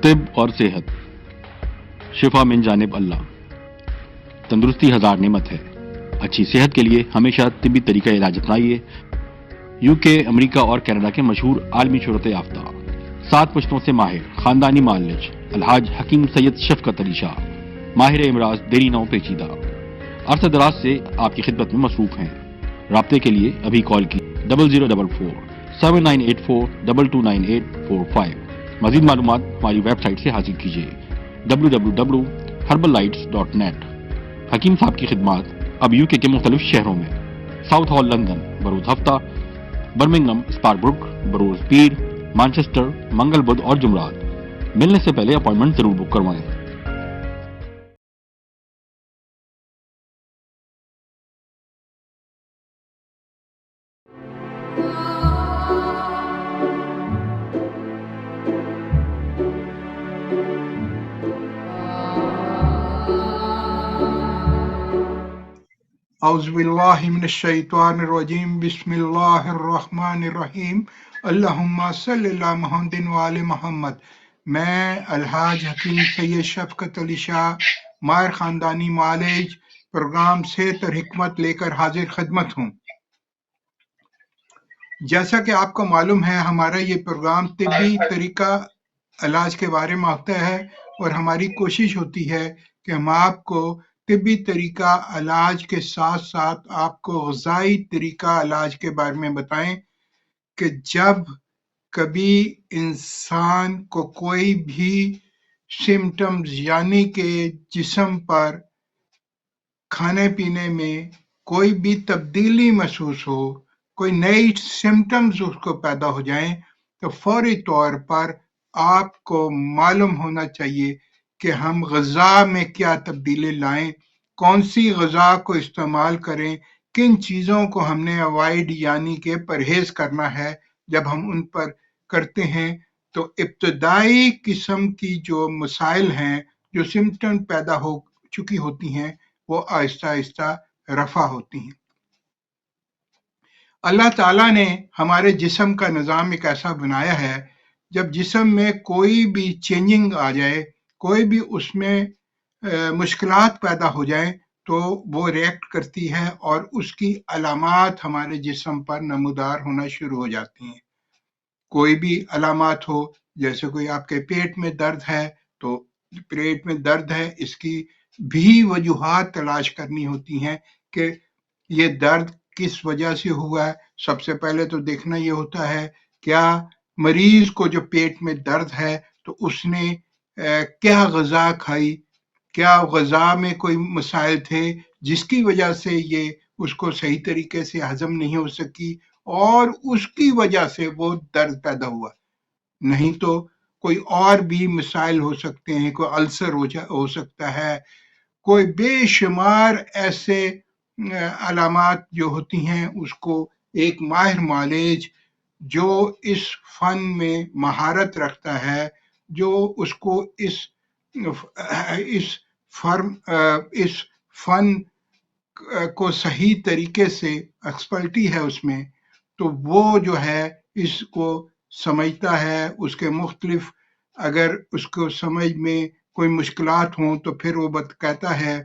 طب اور صحت، شفا من جانب اللہ۔ تندرستی ہزار نعمت ہے، اچھی صحت کے لیے ہمیشہ طبی طریقہ علاج اپنائیے۔ UK، امریکہ اور کینیڈا کے مشہور عالمی شہرت یافتہ 7 پشتوں سے ماہر خاندانی معالج الحاج حکیم سید شفقت علی شاہ، ماہر امراض دیری نو پیچیدہ، عرصہ دراز سے آپ کی خدمت میں مصروف ہیں۔ رابطے کے لیے ابھی کال کی 0044 7984 229845۔ مزید معلومات ہماری ویب سائٹ سے حاصل کیجیے www.herbalites.net۔ حکیم صاحب کی خدمات اب UK کے مختلف شہروں میں: ساؤتھ ہال لندن بروز ہفتہ، برمنگھم اسپاربروک بروز پیر، مانچسٹر منگل بدھ اور جمعرات۔ ملنے سے پہلے اپائنٹمنٹ ضرور بک کروائیں۔ اعوذ باللہ من الشیطان الرجیم، بسم اللہ الرحمن الرحیم، اللہم صلی اللہ محمد وآل محمد۔ میں الحاج حکیم سید شفقت علی شاہ، ماہر خاندانی معالج، پروگرام صحت اور حکمت لے کر حاضر خدمت ہوں۔ جیسا کہ آپ کو معلوم ہے، ہمارا یہ پروگرام طبی طریقہ علاج کے بارے میں ہوتا ہے، اور ہماری کوشش ہوتی ہے کہ ہم آپ کو طبی طریقہ علاج کے ساتھ ساتھ آپ کو غذائی طریقہ علاج کے بارے میں بتائیں کہ جب کبھی انسان کو کوئی بھی سمٹمز، یعنی کہ جسم پر کھانے پینے میں کوئی بھی تبدیلی محسوس ہو، کوئی نئی سمٹمز اس کو پیدا ہو جائیں، تو فوری طور پر آپ کو معلوم ہونا چاہیے کہ ہم غذا میں کیا تبدیلی لائیں، کون سی غذا کو استعمال کریں، کن چیزوں کو ہم نے اوائڈ یعنی کہ پرہیز کرنا ہے۔ جب ہم ان پر کرتے ہیں تو ابتدائی قسم کی جو مسائل ہیں، جو سمٹم پیدا ہو چکی ہوتی ہیں، وہ آہستہ آہستہ رفع ہوتی ہیں۔ اللہ تعالیٰ نے ہمارے جسم کا نظام ایک ایسا بنایا ہے، جب جسم میں کوئی بھی چینجنگ آ جائے، کوئی بھی اس میں مشکلات پیدا ہو جائیں، تو وہ ریئیکٹ کرتی ہے اور اس کی علامات ہمارے جسم پر نمودار ہونا شروع ہو جاتی ہیں۔ کوئی بھی علامات ہو، جیسے کوئی آپ کے پیٹ میں درد ہے، تو پیٹ میں درد ہے، اس کی بھی وجوہات تلاش کرنی ہوتی ہیں کہ یہ درد کس وجہ سے ہوا ہے۔ سب سے پہلے تو دیکھنا یہ ہوتا ہے کیا مریض کو جو پیٹ میں درد ہے تو اس نے کیا غذا کھائی، کیا غذا میں کوئی مسائل تھے جس کی وجہ سے یہ اس کو صحیح طریقے سے ہضم نہیں ہو سکی اور اس کی وجہ سے وہ درد پیدا ہوا۔ نہیں تو کوئی اور بھی مسائل ہو سکتے ہیں، کوئی السر ہو سکتا ہے، کوئی بے شمار ایسے علامات جو ہوتی ہیں، اس کو ایک ماہر معالج جو اس فن میں مہارت رکھتا ہے، جو اس کو اس فن کو صحیح طریقے سے ایکسپرٹی ہے اس میں، تو وہ جو ہے اس کو سمجھتا ہے۔ اس کے مختلف اگر اس کو سمجھ میں کوئی مشکلات ہوں تو پھر وہ کہتا ہے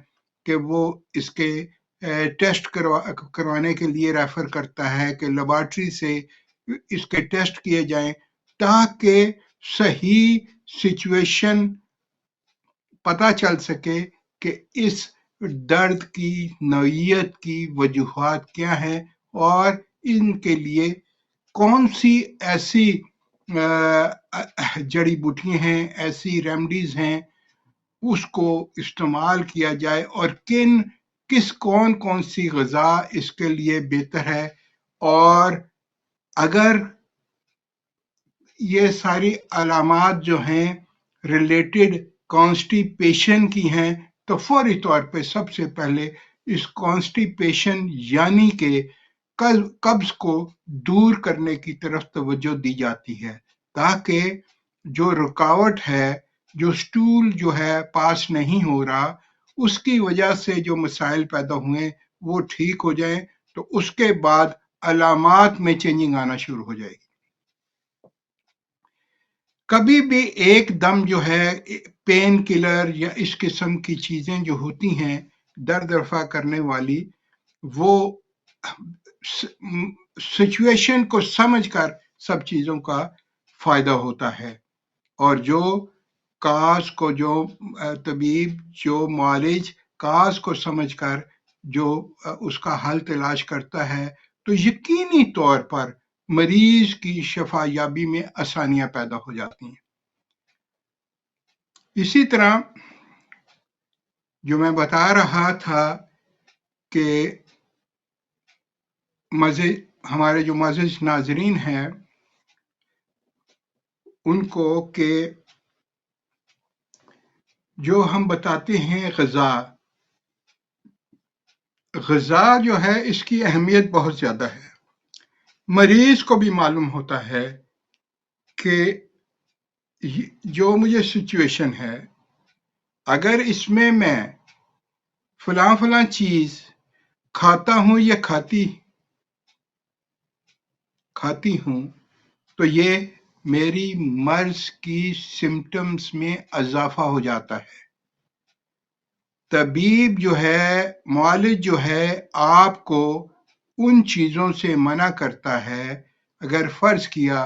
کہ وہ اس کے ٹیسٹ کروانے کے لیے ریفر کرتا ہے کہ لیبارٹری سے اس کے ٹیسٹ کیے جائیں، تاکہ صحیح سچویشن پتہ چل سکے کہ اس درد کی نوعیت کی وجوہات کیا ہیں اور ان کے لیے کون سی ایسی جڑی بوٹیاں ہیں، ایسی ریمیڈیز ہیں، اس کو استعمال کیا جائے، اور کون سی غذا اس کے لیے بہتر ہے۔ اور اگر یہ ساری علامات جو ہیں ریلیٹڈ کانسٹیپیشن کی ہیں، تو فوری طور پہ سب سے پہلے اس کانسٹیپیشن یعنی کہ قبض کو دور کرنے کی طرف توجہ دی جاتی ہے، تاکہ جو رکاوٹ ہے، جو سٹول جو ہے پاس نہیں ہو رہا، اس کی وجہ سے جو مسائل پیدا ہوئے وہ ٹھیک ہو جائیں، تو اس کے بعد علامات میں چینجنگ آنا شروع ہو جائے گی۔ कभी भी एकदम जो है पेन किलर या इस किस्म की चीजें जो होती हैं दर्द रफा करने वाली, वो सिचुएशन को समझकर सब चीजों का फायदा होता है। और जो काज को जो तबीब जो मालिज काज को समझकर जो उसका हल तलाश करता है, तो यकीनी तौर पर मरीज की शफा याबी में आसानियां पैदा हो जाती हैं। इसी तरह जो मैं बता रहा था कि हमारे जो मज़ीज़ नाज़रीन हैं उनको कि जो हम बताते हैं ग़िज़ा जो है इसकी अहमियत बहुत ज़्यादा है। मरीज़ को भी मालूम होता है कि जो मुझे सिचुएशन है, अगर इसमें मैं फलां चीज़ खाता हूँ या खाती हूँ, तो ये मेरी मर्ज़ की सिम्पटम्स में इज़ाफ़ा हो जाता है। तबीब जो है, मुआलिज जो है, आपको उन चीज़ों से मना करता है। अगर फ़र्ज़ किया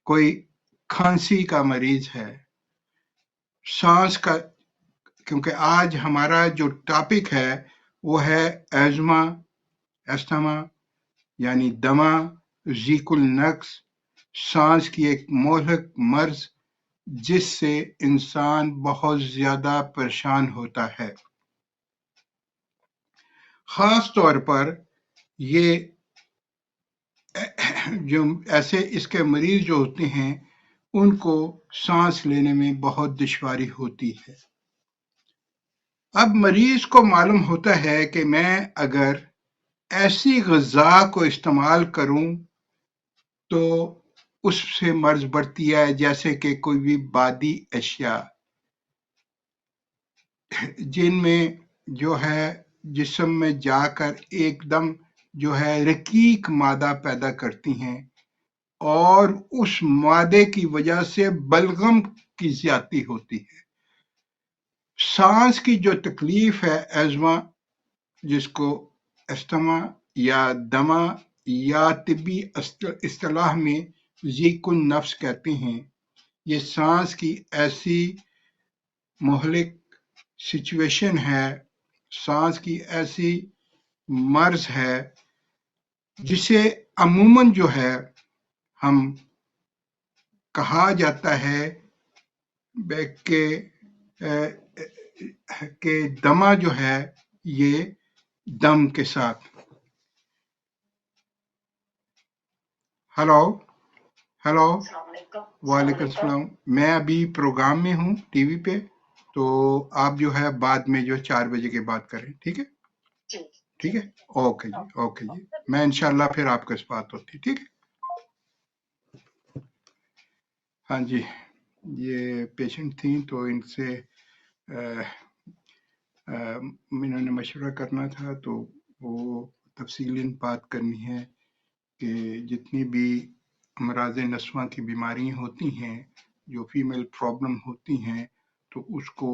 कोई खांसी का मरीज़ है, सांस का, क्योंकि आज हमारा जो टॉपिक है वो है एस्थमा यानी दमा, ज़ीकुल नक्स, सांस की एक मोहलिक मर्ज़ जिससे इंसान बहुत ज़्यादा परेशान होता है। ख़ास तौर पर ये जो ऐसे इसके मरीज जो होते हैं उनको सांस लेने में बहुत दुश्वारी होती है। अब मरीज को मालूम होता है कि मैं अगर ऐसी ग़िज़ा को इस्तेमाल करूं तो उससे मर्ज बढ़ती है, जैसे कि कोई भी बादी अशिया जिनमें जो है जिस्म में जाकर एकदम जो है रकीक मादा पैदा करती हैं और उस मादे की वजह से बलगम की ज्यादती होती है। सांस की जो तकलीफ है एज़मा, जिसको अस्थमा या दमा या तिब्बी इस्तिलाह में ज़ीकुन नफ्स कहते हैं, ये सांस की ऐसी मोहलिक सिचुएशन है, सांस की ऐसी मर्ज है जिसे अमूमन जो है हम कहा जाता है कि दमा जो है ये दम के साथ। हेलो वालेकुम सलाम। मैं अभी प्रोग्राम में हूँ टीवी पे, तो आप जो है बाद में जो 4 बजे के बाद करें, ठीक है? ठीक है, ओके जी, मैं इंशाल्लाह फिर आपके साथ बात होती है, ठीक है? हाँ जी, ये पेशेंट थी तो इनसे इन्होंने मशवरा करना था, तो वो तफसीलन बात करनी है कि जितनी भी अमराज़ नस्वां की बीमारियां होती हैं, जो फीमेल प्रॉब्लम होती हैं, तो उसको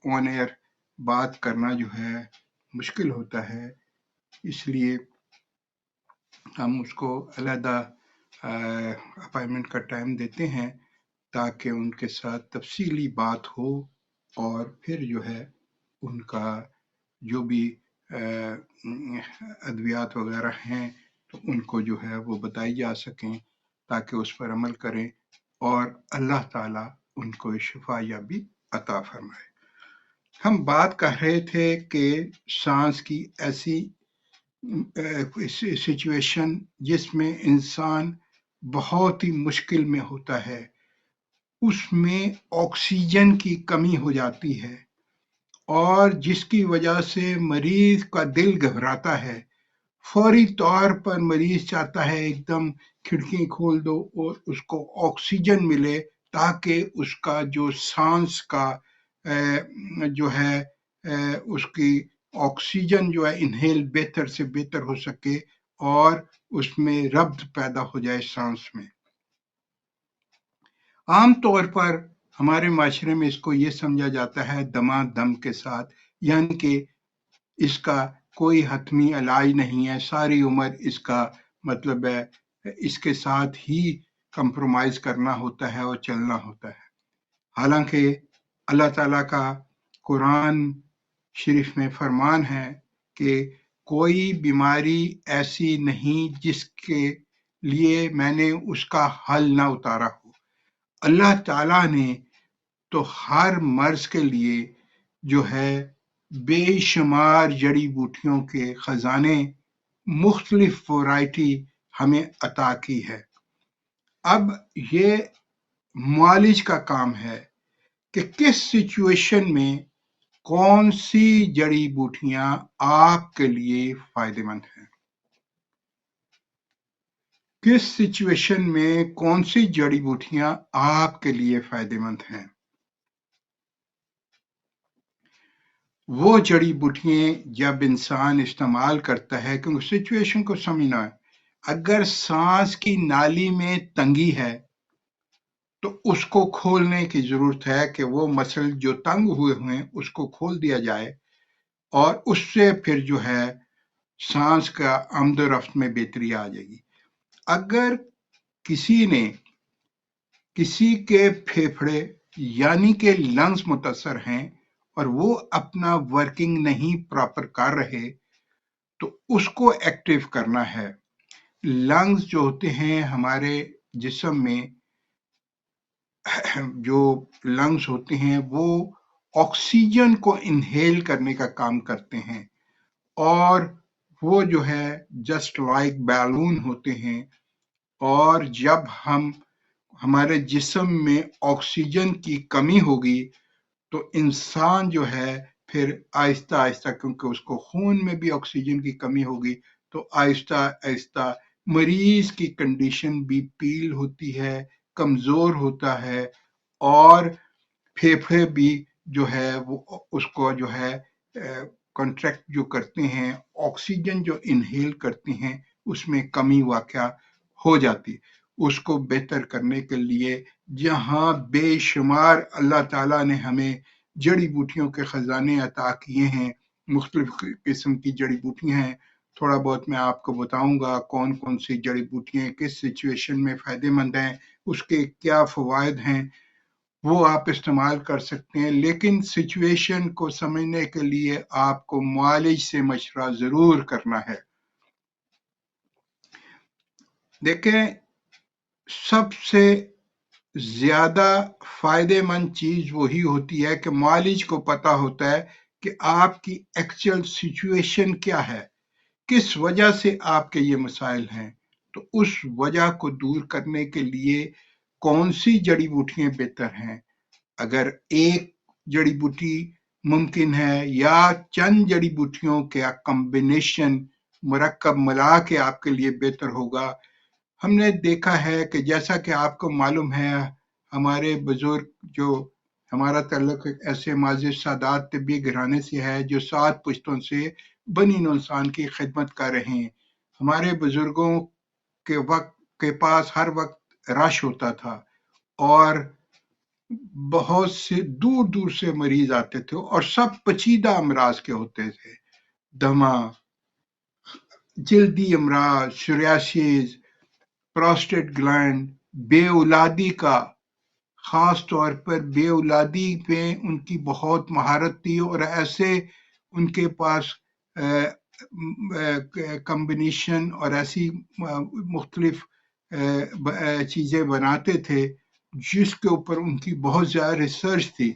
ऑन एयर बात करना जो है मुश्किल होता है, इसलिए हम उसको अलहदा अपॉइंटमेंट का टाइम देते हैं ताकि उनके साथ तफसीली बात हो और फिर जो है उनका जो भी अद्वियात वगैरह हैं तो उनको जो है वो बताई जा सकें ताकि उस पर अमल करें और अल्लाह ताला उनको शिफा याबी अता फरमाए। हम बात कर रहे थे कि सांस की ऐसी सिचुएशन जिसमें इंसान बहुत ही मुश्किल में होता है, उसमें ऑक्सीजन की कमी हो जाती है और जिसकी वजह से मरीज का दिल घबराता है। फौरी तौर पर मरीज चाहता है एकदम खिड़की खोल दो और उसको ऑक्सीजन मिले ताकि उसका जो सांस का जो है उसकी ऑक्सीजन जो है इनहेल बेहतर से बेहतर हो सके और उसमें रब्त पैदा हो जाए सांस में। عام طور پر ہمارے معاشرے میں اس کو یہ سمجھا جاتا ہے دما دم کے ساتھ، یعنی کہ اس کا کوئی حتمی علاج نہیں ہے، ساری عمر اس کا مطلب ہے اس کے ساتھ ہی کمپرومائز کرنا ہوتا ہے اور چلنا ہوتا ہے۔ حالانکہ اللہ تعالیٰ کا قرآن شریف میں فرمان ہے کہ کوئی بیماری ایسی نہیں جس کے لیے میں نے اس کا حل نہ اتارا ہو۔ اللہ تعالیٰ نے تو ہر مرض کے لیے جو ہے بے شمار جڑی بوٹیوں کے خزانے، مختلف ورائٹی ہمیں عطا کی ہے۔ اب یہ معالج کا کام ہے کہ کس سچویشن میں کون سی جڑی بوٹیاں آپ کے لیے فائدہ مند ہیں، کس سچویشن میں کون سی جڑی بوٹیاں آپ کے لیے فائدہ مند ہیں۔ وہ جڑی بوٹیاں جب انسان استعمال کرتا ہے، کیونکہ سچویشن کو سمجھنا ہے، اگر سانس کی نالی میں تنگی ہے تو اس کو کھولنے کی ضرورت ہے کہ وہ مسل جو تنگ ہوئے ہیں اس کو کھول دیا جائے، اور اس سے پھر جو ہے سانس کا آمد و رفت میں بہتری آ جائے گی۔ اگر کسی کے پھیپھڑے یعنی کہ لنگز متاثر ہیں اور وہ اپنا ورکنگ نہیں پراپر کر رہے تو اس کو ایکٹیو کرنا ہے۔ لنگز جو ہوتے ہیں ہمارے جسم میں، جو لنگز ہوتے ہیں وہ آکسیجن کو انہیل کرنے کا کام کرتے ہیں، اور وہ جو ہے جسٹ لائک بیلون ہوتے ہیں، اور جب ہمارے جسم میں آکسیجن کی کمی ہوگی تو انسان جو ہے پھر آہستہ آہستہ، کیونکہ اس کو خون میں بھی آکسیجن کی کمی ہوگی تو آہستہ آہستہ مریض کی کنڈیشن بھی پیل ہوتی ہے، کمزور ہوتا ہے، اور پھیپھڑے بھی جو ہے وہ اس کو جو ہے کنٹریکٹ جو کرتے ہیں، آکسیجن جو انہیل کرتے ہیں، اس میں کمی واقع ہو جاتی۔ اس کو بہتر کرنے کے لیے جہاں بے شمار اللہ تعالیٰ نے ہمیں جڑی بوٹیوں کے خزانے عطا کیے ہیں، مختلف قسم کی جڑی بوٹیاں ہیں، تھوڑا بہت میں آپ کو بتاؤں گا کون کون سی جڑی بوٹیاں کس سچویشن میں فائدہ مند ہیں، اس کے کیا فوائد ہیں، وہ آپ استعمال کر سکتے ہیں۔ لیکن سچویشن کو سمجھنے کے لیے آپ کو معالج سے مشورہ ضرور کرنا ہے۔ دیکھیں، سب سے زیادہ فائدہ مند چیز وہی ہوتی ہے کہ معالج کو پتا ہوتا ہے کہ آپ کی ایکچوئل سچویشن کیا ہے، کس وجہ سے آپ کے یہ مسائل ہیں، تو اس وجہ کو دور کرنے کے لیے کون سی جڑی بوٹیاں بہتر ہیں۔ اگر ایک جڑی بوٹی ممکن ہے یا چند جڑی بوٹیوں کا کمبینیشن مرکب ملا کے آپ کے لیے بہتر ہوگا۔ ہم نے دیکھا ہے کہ جیسا کہ آپ کو معلوم ہے، ہمارے بزرگ جو ہمارا تعلق ایسے معزز سادات طبی گھرانے سے ہے جو 7 پشتوں سے بنی نوع انسان کی خدمت کر رہے ہیں۔ ہمارے بزرگوں کے پاس ہر وقت رش ہوتا تھا، اور بہت سے دور دور سے مریض آتے تھے، اور سب پیچیدہ امراض کے ہوتے تھے، دمہ، جلدی امراض، سوریاسس، پروسٹیٹ گلینڈ، بے اولادی کا، خاص طور پر بے اولادی پہ ان کی بہت مہارت تھی، اور ایسے ان کے پاس کمبینیشن اور ایسی مختلف چیزیں بناتے تھے جس کے اوپر ان کی بہت زیادہ ریسرچ تھی۔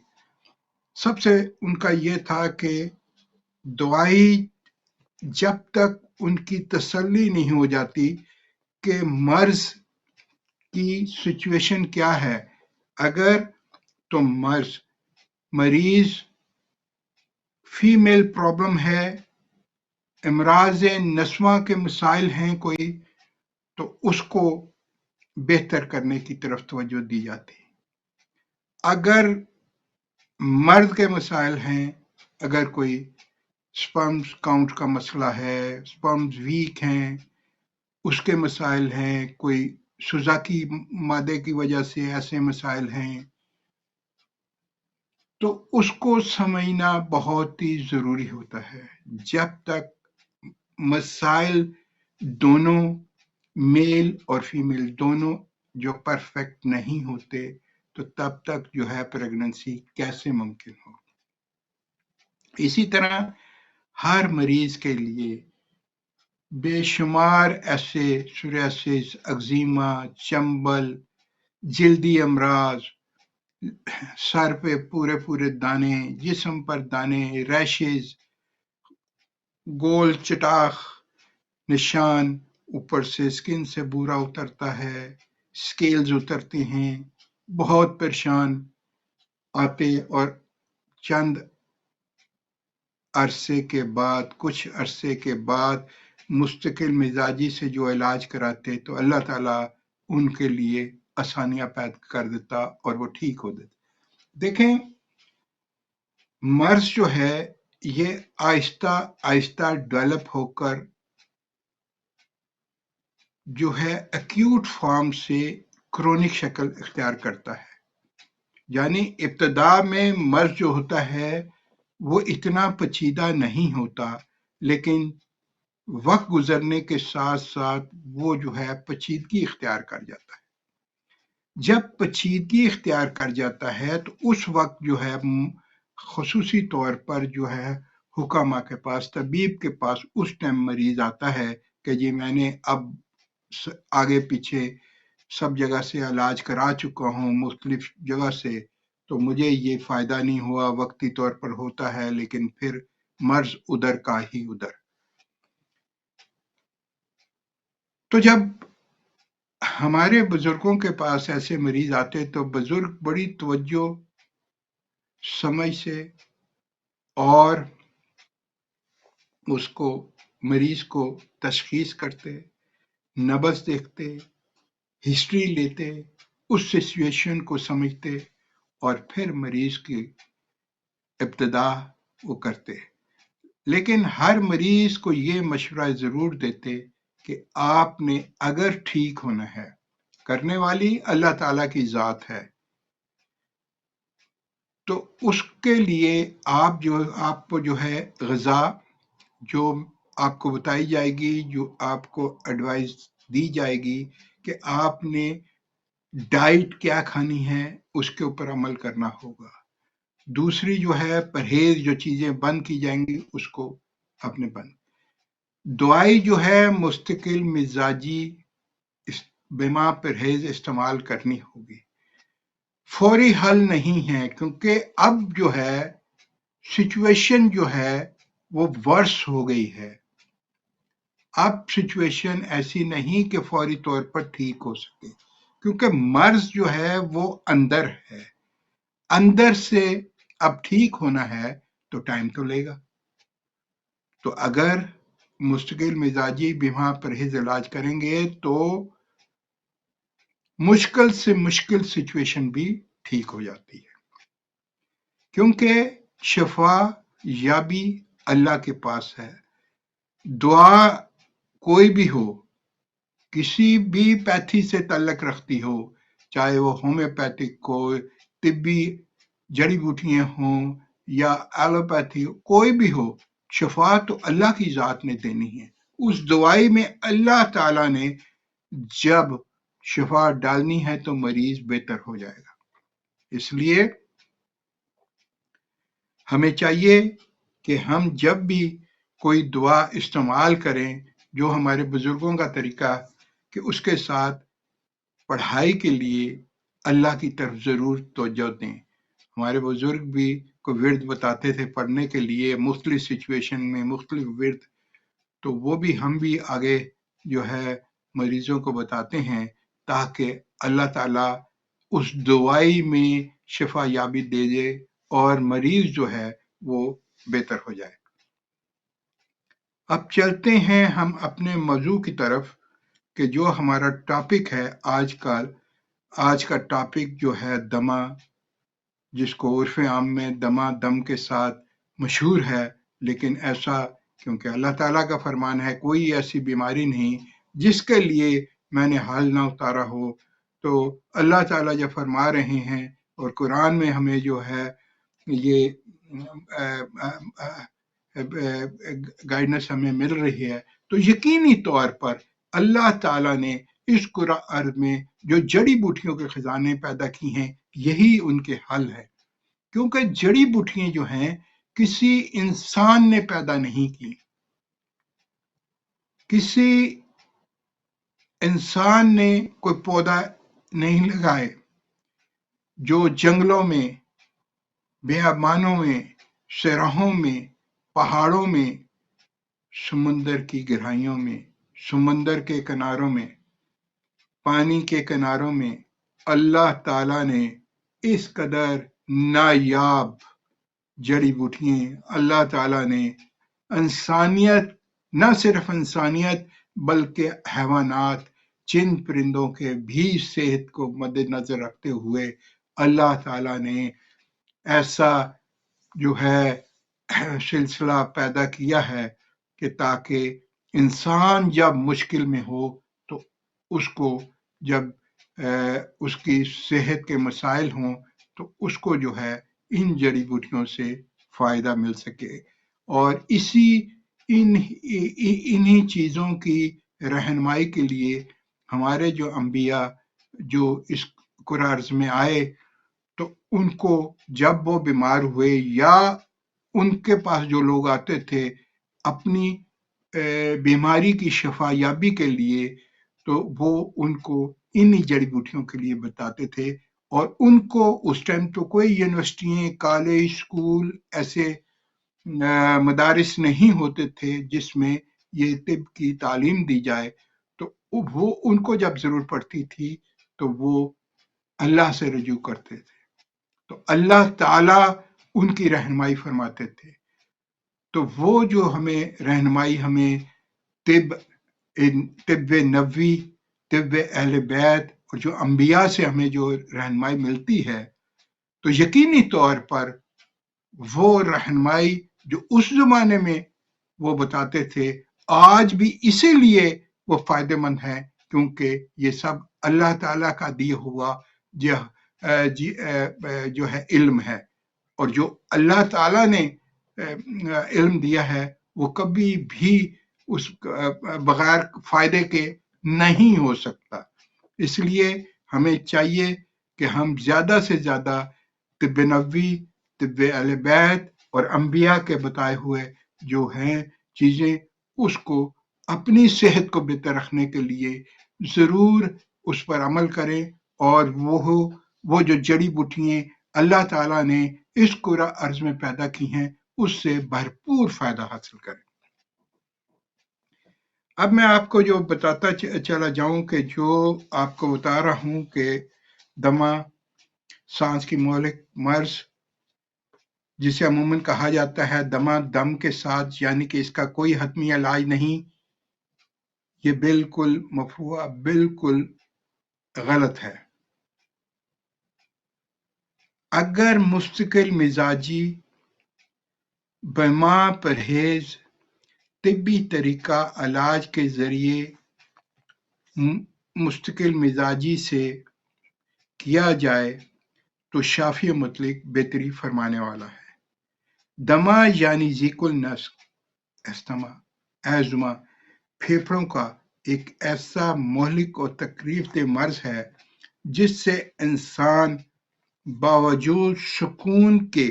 سب سے ان کا یہ تھا کہ دوائی جب تک ان کی تسلی نہیں ہو جاتی کہ مرض کی سچویشن کیا ہے، اگر تو مریض فیمیل پرابلم ہے، امراض نسواں کے مسائل ہیں کوئی، تو اس کو بہتر کرنے کی طرف توجہ دی جاتی۔ اگر مرد کے مسائل ہیں، اگر کوئی سپرمز کاؤنٹ کا مسئلہ ہے، سپرمز ویک ہیں، اس کے مسائل ہیں، کوئی सुजाकी मादे की वजह से ऐसे मसाइल हैं, तो उसको समझना बहुत ही ज़रूरी होता है। जब तक मसाइल दोनों मेल और फीमेल दोनों जो परफेक्ट नहीं होते, तो तब तक जो है प्रेगनेंसी कैसे मुमकिन हो। इसी तरह हर मरीज के लिए बेशुमार ऐसे सोरियासिस, एक्जिमा, चंबल, जिल्दी अमराज, सर पे पूरे पूरे दाने, जिस्म पर दाने, रैशेज, गोल चटाख निशान, ऊपर से स्किन से बूरा उतरता है, स्केल्स उतरते हैं, बहुत परेशान आते, और चंद अरसे के बाद, कुछ अरसे के बाद मुस्तकिल मिजाजी से जो इलाज कराते, तो अल्लाह ताला उनके लिए आसानियां पैदा कर देता और वो ठीक हो देते। देखें, मर्ज जो है ये आहिस्ता आहिस्ता डेवलप होकर जो है एक्यूट फॉर्म से क्रोनिक शक्ल इख्तियार करता है। यानी इब्तदा में मर्ज जो होता है वो इतना पेचीदा नहीं होता, लेकिन वक्त गुजरने के साथ साथ वो जो है पेचीदगी इख्तियार कर जाता है। जब पेचीदगी इख्तियार कर जाता है तो उस वक्त जो है खुसूसी तौर पर जो है हुकामा के पास, तबीब के पास उस टाइम मरीज आता है कि जी मैंने अब आगे पीछे सब जगह से इलाज करा चुका हूँ, मुख्तलिफ जगह से, तो मुझे ये फायदा नहीं हुआ, वक्ती तौर पर होता है, लेकिन फिर मर्ज उधर का ही उधर। तो जब हमारे बुजुर्गों के पास ऐसे मरीज आते तो बुजुर्ग बड़ी तवज्जो, समझ से और उसको मरीज को तशखीस करते, नब्ज देखते, हिस्ट्री लेते, उस सिचुएशन को समझते और फिर मरीज की इब्तिदा वो करते। लेकिन हर मरीज को ये मशवरा जरूर देते कि आपने अगर ठीक होना है, करने वाली अल्लाह ताला की जात है, तो उसके लिए आपको जो है ग़िज़ा जो आपको बताई जाएगी, जो आपको एडवाइस दी जाएगी कि आपने डाइट क्या खानी है, उसके ऊपर अमल करना होगा। दूसरी जो है परहेज, जो चीजें बंद की जाएंगी उसको आपने बंद। दवाई जो है मुस्तकिल मिजाजी बिमा परहेज इस्तेमाल करनी होगी। फौरी हल नहीं है, क्योंकि अब जो है सिचुएशन जो है वो वर्स हो गई है। अब सिचुएशन ऐसी नहीं कि फौरी तौर पर ठीक हो सके, क्योंकि मर्ज जो है वो अंदर है, अंदर से अब ठीक होना है तो टाइम तो लेगा। तो अगर मुस्तकिल मिजाजी बिमा परहेज इलाज करेंगे तो मुश्किल से मुश्किल सिचुएशन भी ठीक हो जाती है, क्योंकि शफा याबी अल्लाह के पास है। दुआ कोई भी हो, किसी भी पैथी से ताल्लुक रखती हो, चाहे वो होम्योपैथिक हो, तिब्बी जड़ी बूटियां हों या एलोपैथी हो, कोई भी हो, शफा तो अल्लाह की जात ने देनी है। उस दवाई में अल्लाह ताला ने जब शफा डालनी है तो मरीज बेहतर हो जाएगा। इसलिए हमें चाहिए कि हम जब भी कोई दुआ इस्तेमाल करें, जो हमारे बुजुर्गों का तरीका, कि उसके साथ पढ़ाई के लिए अल्लाह की तरफ जरूर तवज्जो दें। हमारे बुजुर्ग भी को विर्द बताते थे पढ़ने के लिए, मुख्तलिफ सिचुएशन में मुख्तलिफ विर्द, तो वो भी हम भी आगे जो है मरीजों को बताते हैं, ताकि अल्लाह ताला उस दवाई में शिफा याबी दे दे और मरीज जो है वो बेहतर हो जाए। अब चलते हैं हम अपने मौजू की तरफ, कि जो हमारा टॉपिक है आज का टॉपिक जो है दमा, जिसको उर्फ आम में दमा दम के साथ मशहूर है, लेकिन ऐसा क्योंकि अल्लाह ताला का फरमान है कोई ऐसी बीमारी नहीं जिसके लिए میں نے حال نہ اتارا ہو. تو اللہ تعالیٰ جب فرما رہے ہیں اور قرآن میں ہمیں جو ہے یہ گائیڈنس ہمیں مل رہی ہے، تو یقینی طور پر اللہ تعالیٰ نے اس قرآن ارض میں جو جڑی بوٹیوں کے خزانے پیدا کی ہیں، یہی ان کے حل ہے. کیونکہ جڑی بوٹیاں جو ہیں کسی انسان نے پیدا نہیں کی، کسی انسان نے کوئی پودا نہیں لگائے. جو جنگلوں میں، بیابانوں میں، صحراؤں میں، پہاڑوں میں، سمندر کی گہرائیوں میں، سمندر کے کناروں میں، پانی کے کناروں میں اللہ تعالیٰ نے اس قدر نایاب جڑی بوٹیاں اللہ تعالیٰ نے انسانیت، نہ صرف انسانیت بلکہ حیوانات، چند پرندوں کے بھی صحت کو مد نظر رکھتے ہوئے اللہ تعالیٰ نے ایسا جو ہے سلسلہ پیدا کیا ہے کہ تاکہ انسان جب مشکل میں ہو تو اس کو جب اس کی صحت کے مسائل ہوں تو اس کو جو ہے ان جڑی بوٹیوں سے فائدہ مل سکے. اور انہی چیزوں کی رہنمائی کے لیے ہمارے جو انبیاء جو اس قرآن میں آئے تو ان کو جب وہ بیمار ہوئے یا ان کے پاس جو لوگ آتے تھے اپنی بیماری کی شفا یابی کے لیے، تو وہ ان کو انہی جڑی بوٹیوں کے لیے بتاتے تھے. اور ان کو اس ٹائم تو کوئی یونیورسٹیاں، کالج، اسکول، ایسے مدارس نہیں ہوتے تھے جس میں یہ طب کی تعلیم دی جائے. تو وہ ان کو جب ضرورت پڑتی تھی تو وہ اللہ سے رجوع کرتے تھے، تو اللہ تعالیٰ ان کی رہنمائی فرماتے تھے. تو وہ جو ہمیں رہنمائی ہمیں طب نبوی، طب اہل بیت اور جو انبیاء سے ہمیں جو رہنمائی ملتی ہے، تو یقینی طور پر وہ رہنمائی جو اس زمانے میں وہ بتاتے تھے آج بھی اسی لیے وہ فائدہ مند ہے کیونکہ یہ سب اللہ تعالیٰ کا دیا ہوا جو ہے علم ہے. اور جو اللہ تعالیٰ نے علم دیا ہے وہ کبھی بھی اس بغیر فائدے کے نہیں ہو سکتا. اس لیے ہمیں چاہیے کہ ہم زیادہ سے زیادہ طب نبوی، طب اہل بیت اور انبیاء کے بتائے ہوئے جو ہیں چیزیں اس کو اپنی صحت کو بہتر رکھنے کے لیے ضرور اس پر عمل کریں. اور وہ جو جڑی بوٹیاں اللہ تعالیٰ نے اس قرآن ارض میں پیدا کی ہیں اس سے بھرپور فائدہ حاصل کریں. اب میں آپ کو جو بتاتا چلا جاؤں کہ جو آپ کو بتا رہا ہوں کہ دمہ سانس کی مہلک مرض جسے عموماً کہا جاتا ہے دمہ دم کے ساتھ، یعنی کہ اس کا کوئی حتمی علاج نہیں، یہ بالکل مفہوم بالکل غلط ہے. اگر مستقل مزاجی، بیمہ پرہیز، طبی طریقہ علاج کے ذریعے مستقل مزاجی سے کیا جائے تو شافی مطلق بہتری فرمانے والا ہے. دمہ یعنی ضیق النفس، ایزما پھیپھڑوں کا ایک ایسا مہلک اور تکلیف دہ مرض ہے جس سے انسان باوجود سکون کے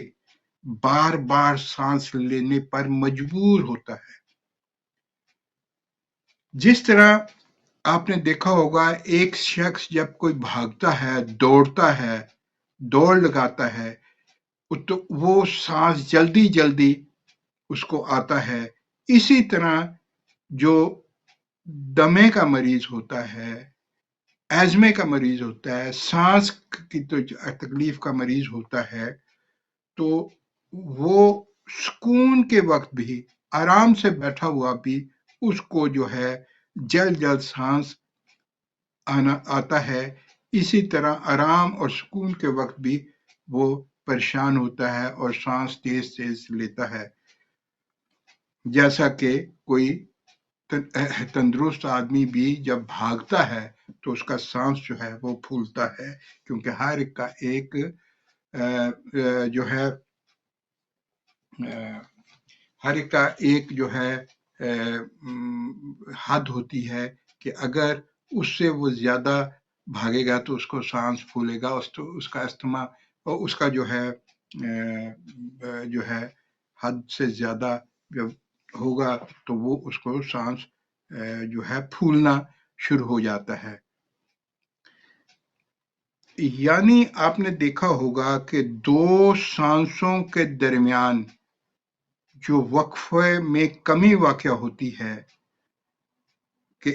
بار بار سانس لینے پر مجبور ہوتا ہے. جس طرح آپ نے دیکھا ہوگا ایک شخص جب کوئی بھاگتا ہے، دوڑتا ہے، دوڑ لگاتا ہے تو وہ سانس جلدی جلدی اس کو آتا ہے. اسی طرح جو دمے کا مریض ہوتا ہے، ایزمے کا مریض ہوتا ہے، سانس کی تکلیف کا مریض ہوتا ہے، تو وہ سکون کے وقت بھی آرام سے بیٹھا ہوا بھی اس کو جو ہے جلد جلد سانس آتا ہے. اسی طرح آرام اور سکون کے وقت بھی وہ پریشان ہوتا ہے اور سانس تیز تیز لیتا ہے، جیسا کہ کوئی तंदुरुस्त आदमी भी जब भागता है तो उसका सांस जो है वो फूलता है, क्योंकि हर एक का एक जो है हर एक का एक जो है हद होती है कि अगर उससे वो ज्यादा भागेगा तो उसको सांस फूलेगा, उसका अस्थमा और उसका जो है हद से ज्यादा जब होगा तो वो उसको सांस जो है फूलना शुरू हो जाता है। यानी आपने देखा होगा कि दो सांसों के दरमियान जो वक्फे में कमी वाक़या होती है कि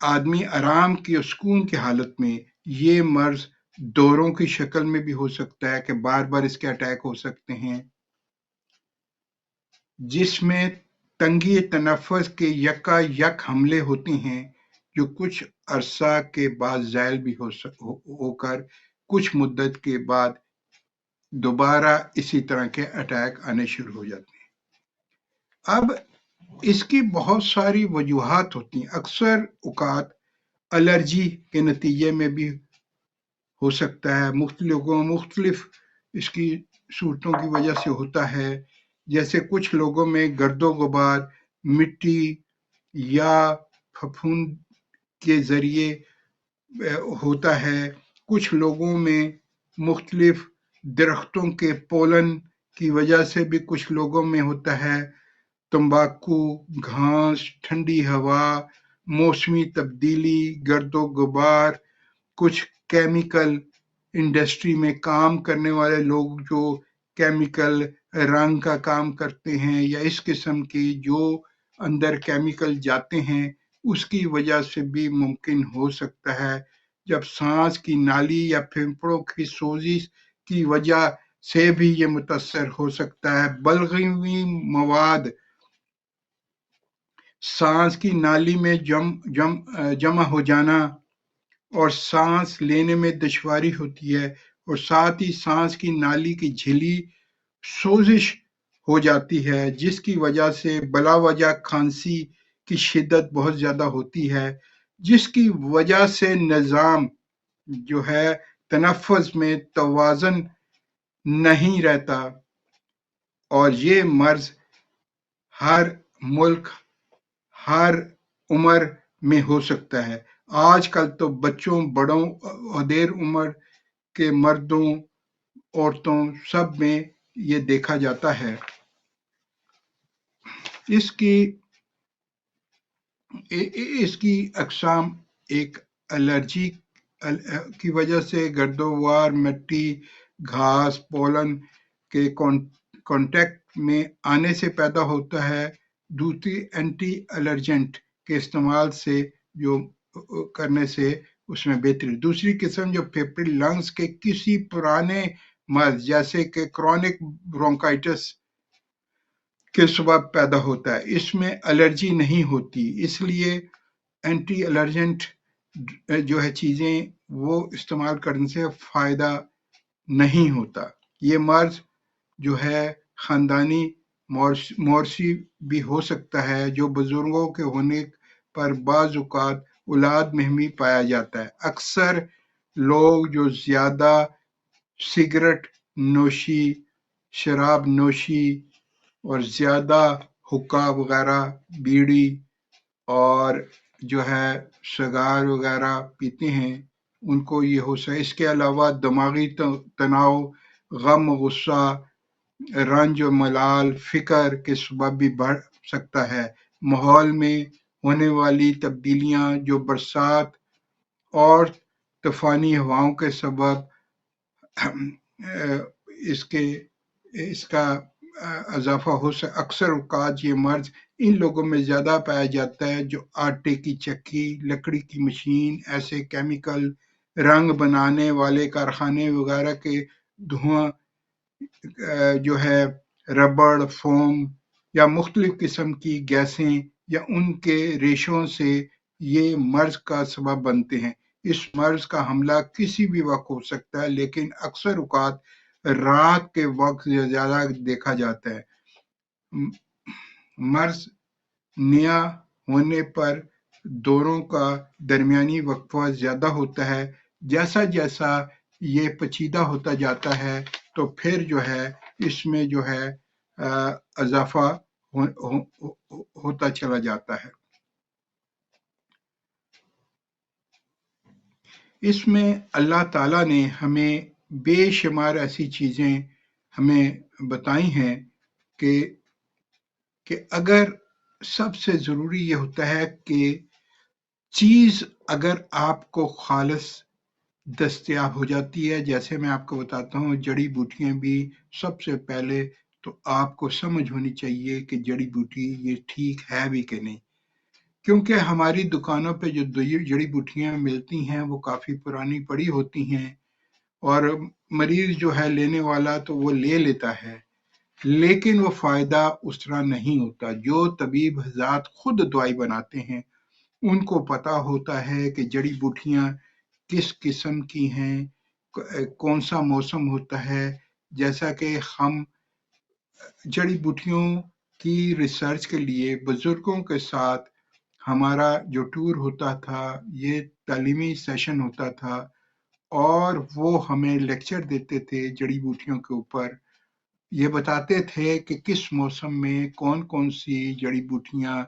आदमी आराम की और सुकून की हालत में, ये मर्ज दौरों की शक्ल में भी हो सकता है कि बार बार इसके अटैक हो सकते हैं, जिसमें तंगी तनफ़्फ़ुस के यकायक हमले होते हैं जो कुछ अरसा के बाद ज़ायल भी होकर कुछ मुद्दत के बाद दोबारा इसी तरह के अटैक आने शुरू हो जाते हैं। अब इसकी बहुत सारी वजूहात होती हैं। अक्सर औकात एलर्जी के नतीजे में भी हो सकता है, मुख्तलिफ लोगों में मुख्तलिफ इसकी सूरतों की वजह से होता है। जैसे कुछ लोगों में गर्दो गुबार, मिट्टी या फफूंद के जरिए होता है। कुछ लोगों में मुख्तलिफ दरख्तों के पोलन की वजह से भी कुछ लोगों में होता है। तंबाकू, घास, ठंडी हवा, मौसमी तब्दीली, गर्दो गुबार, कुछ केमिकल इंडस्ट्री में काम करने वाले लोग जो केमिकल रंग का काम करते हैं या इस किस्म की जो अंदर केमिकल जाते हैं, उसकी वजह से भी मुमकिन हो सकता है। जब सांस की नाली या फेफड़ों की सोजिश की वजह से भी ये मुतासर हो सकता है। बलगमी मवाद सांस की नाली में जमा हो जाना और सांस लेने में दुश्वारी होती है, और साथ ही सांस की नाली की झिल्ली सोजिश हो जाती है, जिसकी वजह से बलावजह खांसी की शिद्दत बहुत ज्यादा होती है, जिसकी वजह से निजाम जो है तनफ़्फ़ुस में तवाज़ुन नहीं रहता, और ये मर्ज हर मुल्क हर उम्र में हो सकता है। आजकल तो बच्चों, बड़ों और देर उम्र के मर्दों, औरतों सब में ये देखा जाता है। इसकी अक़साम एक एलर्जी की वजह से गर्दोवार, मिट्टी, घास, पोलन के कांटेक्ट में आने से पैदा होता है। दूसरी एंटी एलर्जेंट के इस्तेमाल से जो करने से उसमें बेहतरी। दूसरी किस्म जो फेफड़े लंग्स के किसी पुराने मर्ज जैसे कि क्रोनिक ब्रोंकाइटिस के सबब पैदा होता है, इसमें एलर्जी नहीं होती, इसलिए एंटी एलर्जेंट जो है चीजें वो इस्तेमाल करने से फायदा नहीं होता। ये मर्ज जो है खानदानी मौरसी भी हो सकता है, जो बुजुर्गों के होने पर बाज़ औक़ात औलाद में भी पाया जाता है। अक्सर लोग जो ज्यादा सिगरेट नोशी, शराब नोशी और ज्यादा हुक्का वगैरह, बीड़ी और जो है सिगार वगैरह पीते हैं, उनको ये हो सकता है। इसके अलावा दिमागी तनाव, गम, गुस्सा, रंज और मलाल, फिक्र के सबब भी बढ़ सकता है। माहौल में होने वाली तब्दीलियां जो बरसात और तूफानी हवाओं के सबब इसका इजाफा हो सकता। अक्सर औकात ये मर्ज इन लोगों में ज्यादा पाया जाता है जो आटे की चक्की, लकड़ी की मशीन, ऐसे केमिकल रंग बनाने वाले कारखाने वगैरह के धुआं जो है रबड़, फोम या मुख्तलिफ किस्म की गैसें या उनके रेशों से ये मर्ज का सबब बनते हैं। इस मर्ज का हमला किसी भी वक्त हो सकता है, लेकिन अक्सर औकात रात के वक्त ज्यादा देखा जाता है। मर्ज नया होने पर दोनों का दरमियानी वक्फा ज़्यादा होता है। जैसा जैसा ये पेचीदा होता जाता है तो फिर जो है इसमें जो है इजाफा होता चला जाता है। इसमें अल्लाह ताला ने हमें बेशुमार ऐसी चीज़ें हमें बताई हैं कि अगर सबसे ज़रूरी ये होता है कि चीज़ अगर आपको खालिस दस्तयाब हो जाती है, जैसे मैं आपको बताता हूँ जड़ी बूटियाँ भी सबसे पहले तो आपको समझ होनी चाहिए कि जड़ी बूटी ये ठीक है भी कि नहीं, क्योंकि हमारी दुकानों पे जो जड़ी बूटियाँ मिलती हैं वो काफ़ी पुरानी पड़ी होती हैं और मरीज जो है लेने वाला तो वो ले लेता है, लेकिन वो फ़ायदा उस तरह नहीं होता। जो तबीब हज़रात खुद दवाई बनाते हैं उनको पता होता है कि जड़ी बूटियाँ किस किस्म की हैं, कौन सा मौसम होता है। जैसा कि हम जड़ी बूटियों की रिसर्च के लिए बुजुर्गों के साथ हमारा जो टूर होता था, ये तालीमी सेशन होता था और वो हमें लेक्चर देते थे जड़ी बूटियों के ऊपर। ये बताते थे कि किस मौसम में कौन कौन सी जड़ी बूटियाँ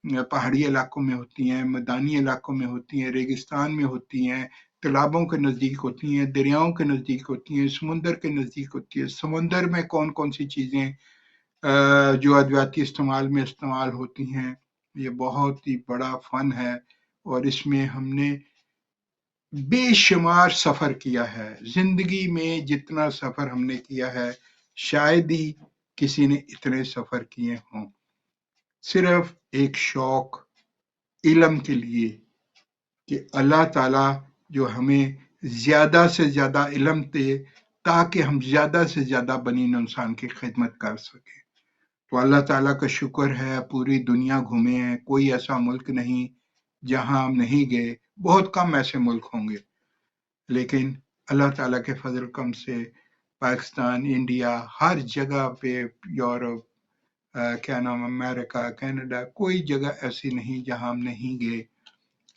पहाड़ी इलाकों में होती हैं, मैदानी इलाकों में होती हैं, रेगिस्तान में होती हैं, तालाबों के नज़दीक होती हैं, दरियाओं के नज़दीक होती हैं, समुंदर के नज़दीक होती है। समंदर में कौन कौन सी चीज़ें जो अद्वियाती इस्तेमाल होती हैं। ये बहुत ही बड़ा फन है और इसमें हमने बेशुमार सफ़र किया है। जिंदगी में जितना सफ़र हमने किया है शायद ही किसी ने इतने सफ़र किए हों। सिर्फ एक शौक इल्म के लिए कि अल्लाह ताला जो हमें ज़्यादा से ज़्यादा इल्म दे ताकि हम ज़्यादा से ज़्यादा बनी इंसान की खिदमत कर सकें। तो अल्लाह ताला का शुक्र है पूरी दुनिया घूमे हैं, कोई ऐसा मुल्क नहीं जहां हम नहीं गए। बहुत कम ऐसे मुल्क होंगे, लेकिन अल्लाह ताला के फजल कम से पाकिस्तान, इंडिया, हर जगह पे, यूरोप, क्या नाम, अमेरिका, कनाडा, कोई जगह ऐसी नहीं जहां हम नहीं गए।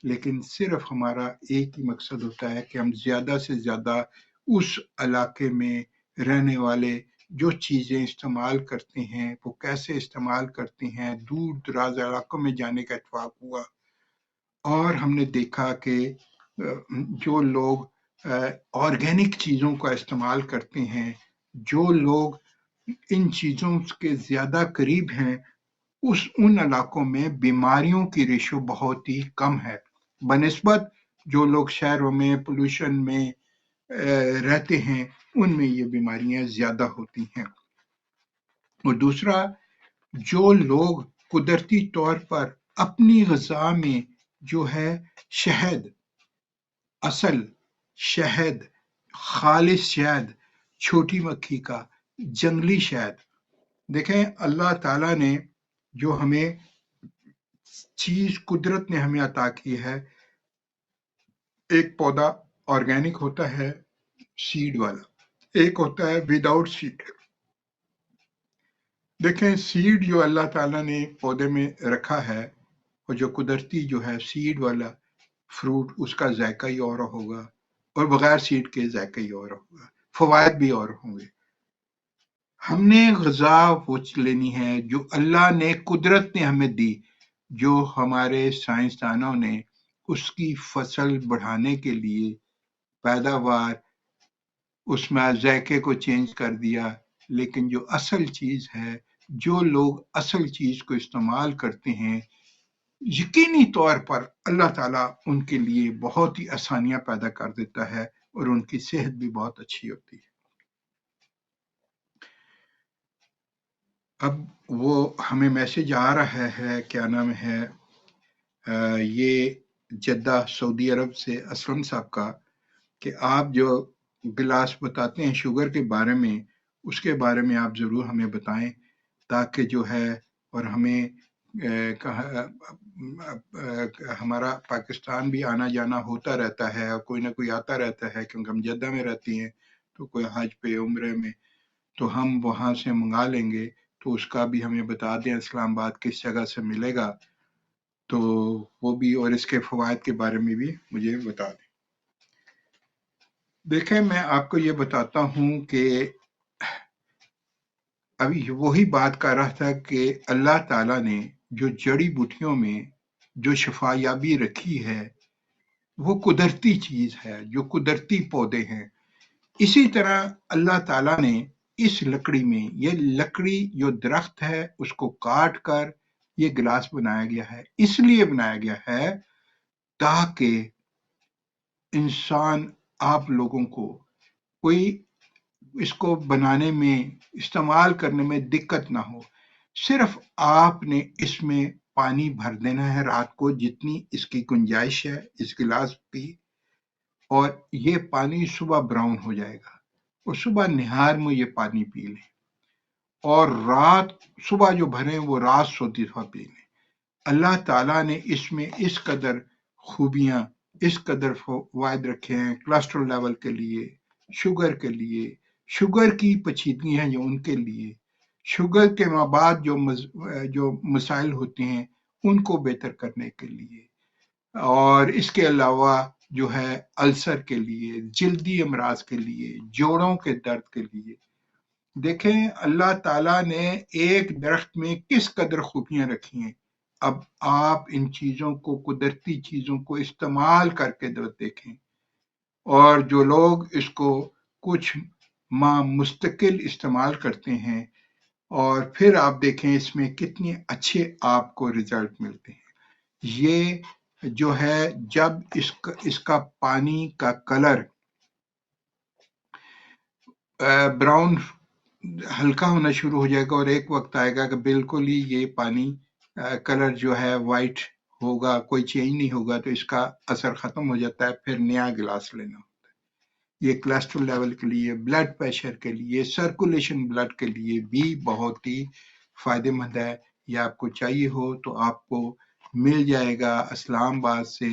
लेकिन सिर्फ हमारा एक ही मकसद होता है कि हम ज़्यादा से ज़्यादा उस इलाके में रहने वाले जो चीज़ें इस्तेमाल करते हैं वो कैसे इस्तेमाल करते हैं। दूर दराज इलाकों में जाने का इत्तेफाक हुआ और हमने देखा कि जो लोग ऑर्गेनिक चीज़ों का इस्तेमाल करते हैं, जो लोग इन चीज़ों के ज़्यादा करीब हैं, उन इलाकों में बीमारियों की रेशो बहुत ही कम है बनिस्बत जो लोग शहरों में पोल्यूशन में रहते हैं, उनमें ये बीमारियां ज्यादा होती हैं। और दूसरा, जो लोग कुदरती तौर पर अपनी ग़िज़ा में जो है शहद, असल शहद, खालिस शहद, छोटी मक्खी का, जंगली शहद, देखें अल्लाह ताला ने जो हमें चीज कुदरत ने हमें अता की है, एक पौधा ऑर्गेनिक होता है सीड वाला, एक होता है विदाउट सीड। देखें सीड जो अल्लाह ताला ने पौधे में रखा है और जो कुदरती जो है सीड वाला फ्रूट, उसका जायका ही और होगा और बगैर सीड के जायका ही और होगा, फवायद भी और होंगे। हमने ग़िज़ा वो लेनी है जो अल्लाह ने, कुदरत ने हमें दी, जो हमारे साइंसदानों ने उसकी फसल बढ़ाने के लिए पैदावार उसमें जायके को चेंज कर दिया। लेकिन जो असल चीज है, जो लोग असल चीज को इस्तेमाल करते हैं, यकीनी तौर पर अल्लाह ताला उनके लिए बहुत ही आसानियां पैदा कर देता है और उनकी सेहत भी बहुत अच्छी होती है। अब वो हमें मैसेज आ रहा है, क्या नाम है, ये जद्दा सऊदी अरब से असलम साहब का, कि आप जो गिलास बताते हैं शुगर के बारे में, उसके बारे में आप ज़रूर हमें बताएं ताकि जो है, और हमें हमारा पाकिस्तान भी आना जाना होता रहता है और कोई ना कोई आता रहता है, क्योंकि हम जद्दा में रहती हैं, तो कोई हज पे उम्रे में, तो हम वहाँ से मंगा लेंगे। तो उसका भी हमें बता दें इस्लामाबाद किस जगह से मिलेगा, تو وہ بھی اور اس کے فوائد کے بارے میں بھی مجھے بتا دیں۔ دیکھیں میں آپ کو یہ بتاتا ہوں کہ ابھی وہی بات کر رہا تھا کہ اللہ تعالیٰ نے جو جڑی بوٹیوں میں جو شفا یابی رکھی ہے وہ قدرتی چیز ہے، جو قدرتی پودے ہیں۔ اسی طرح اللہ تعالیٰ نے اس لکڑی میں، یہ لکڑی جو درخت ہے اس کو کاٹ کر یہ گلاس بنایا گیا ہے، اس لیے بنایا گیا ہے تاکہ انسان آپ لوگوں کو کوئی اس کو بنانے میں استعمال کرنے میں دقت نہ ہو۔ صرف آپ نے اس میں پانی بھر دینا ہے رات کو جتنی اس کی گنجائش ہے اس گلاس کی، اور یہ پانی صبح براؤن ہو جائے گا اور صبح نہار میں یہ پانی پی لیں، اور رات صبح جو بھریں وہ رات سوتی دفعہ پی لیں۔ اللہ تعالیٰ نے اس میں اس قدر خوبیاں، اس قدر فوائد رکھے ہیں کولیسٹرول لیول کے لیے، شوگر کے لیے، شوگر کی پیچیدگی ہیں جو ان کے لیے، شوگر کے بعد جو مسائل ہوتے ہیں ان کو بہتر کرنے کے لیے، اور اس کے علاوہ جو ہے السر کے لیے، جلدی امراض کے لیے، جوڑوں کے درد کے لیے۔ دیکھیں اللہ تعالیٰ نے ایک درخت میں کس قدر خوبیاں رکھی ہیں۔ اب آپ ان چیزوں کو، قدرتی چیزوں کو استعمال کر کے دیکھیں، اور جو لوگ اس کو کچھ ماہ مستقل استعمال کرتے ہیں اور پھر آپ دیکھیں اس میں کتنے اچھے آپ کو رزلٹ ملتے ہیں۔ یہ جو ہے جب اس کا پانی کا کلر براؤن ہلکا ہونا شروع ہو جائے گا، اور ایک وقت آئے گا کہ بالکل ہی یہ پانی کلر جو ہے وائٹ ہوگا، کوئی چینج نہیں ہوگا، تو اس کا اثر ختم ہو جاتا ہے، پھر نیا گلاس لینا ہوتا ہے۔ یہ کولیسٹرول لیول کے لیے، بلڈ پریشر کے لیے، سرکولیشن بلڈ کے لیے بھی بہت ہی فائدہ مند ہے۔ یہ آپ کو چاہیے ہو تو آپ کو مل جائے گا اسلام آباد سے،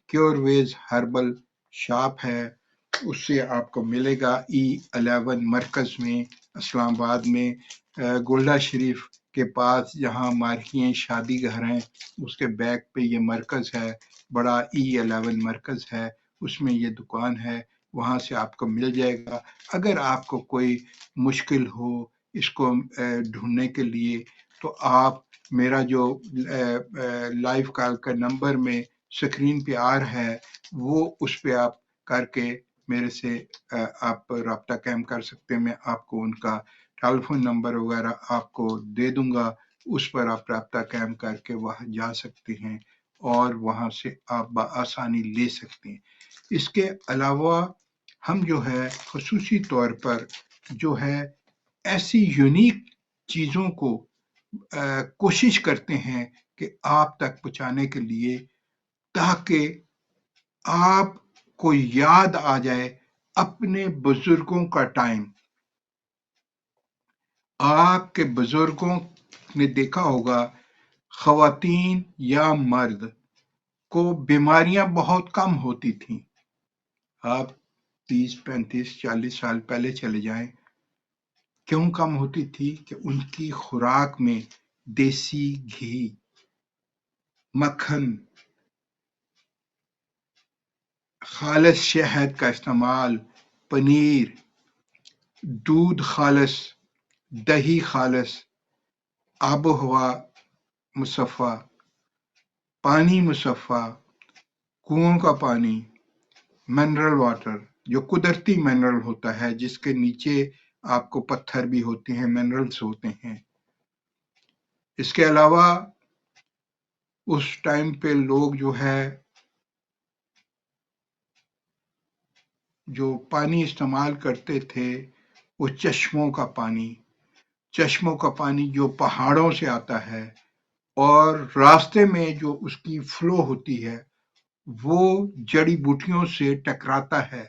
کیور ویز ہربل شاپ ہے، اس سے آپ کو ملے گا E11 مرکز میں، اسلام آباد میں، گولڈا شریف کے پاس جہاں مارکییں شادی گھر ہیں اس کے بیک پہ یہ مرکز ہے، بڑا E11 مرکز ہے، اس میں یہ دکان ہے، وہاں سے آپ کو مل جائے گا۔ اگر آپ کو کوئی مشکل ہو اس کو ڈھونڈنے کے لیے تو آپ میرا جو لائیو کال کا نمبر میں سکرین پہ آ رہا ہے وہ اس پہ آپ کر کے میرے سے آپ رابطہ قائم کر سکتے ہیں۔ میں آپ کو ان کا ٹیلی فون نمبر وغیرہ آپ کو دے دوں گا، اس پر آپ رابطہ قائم کر کے وہاں جا سکتے ہیں اور وہاں سے آپ بآسانی لے سکتے ہیں۔ اس کے علاوہ ہم جو ہے خصوصی طور پر جو ہے ایسی یونیک چیزوں کو کوشش کرتے ہیں کہ آپ تک پہنچانے کے لیے، تاکہ آپ کو یاد آ جائے اپنے بزرگوں کا ٹائم۔ آپ کے بزرگوں نے دیکھا ہوگا خواتین یا مرد کو بیماریاں بہت کم ہوتی تھیں۔ آپ 30 35 40 سال پہلے چلے جائیں، کیوں کم ہوتی تھی؟ کہ ان کی خوراک میں دیسی گھی، مکھن، خالص شہد کا استعمال، پنیر، دودھ خالص، دہی خالص، آب و ہوا مصفہ، پانی مصفہ، کنووں کا پانی، منرل واٹر جو قدرتی منرل ہوتا ہے، جس کے نیچے آپ کو پتھر بھی ہوتے ہیں، منرلز ہوتے ہیں۔ اس کے علاوہ اس ٹائم پہ لوگ جو ہے جو پانی استعمال کرتے تھے وہ چشموں کا پانی جو پہاڑوں سے آتا ہے، اور راستے میں جو اس کی فلو ہوتی ہے وہ جڑی بوٹیوں سے ٹکراتا ہے،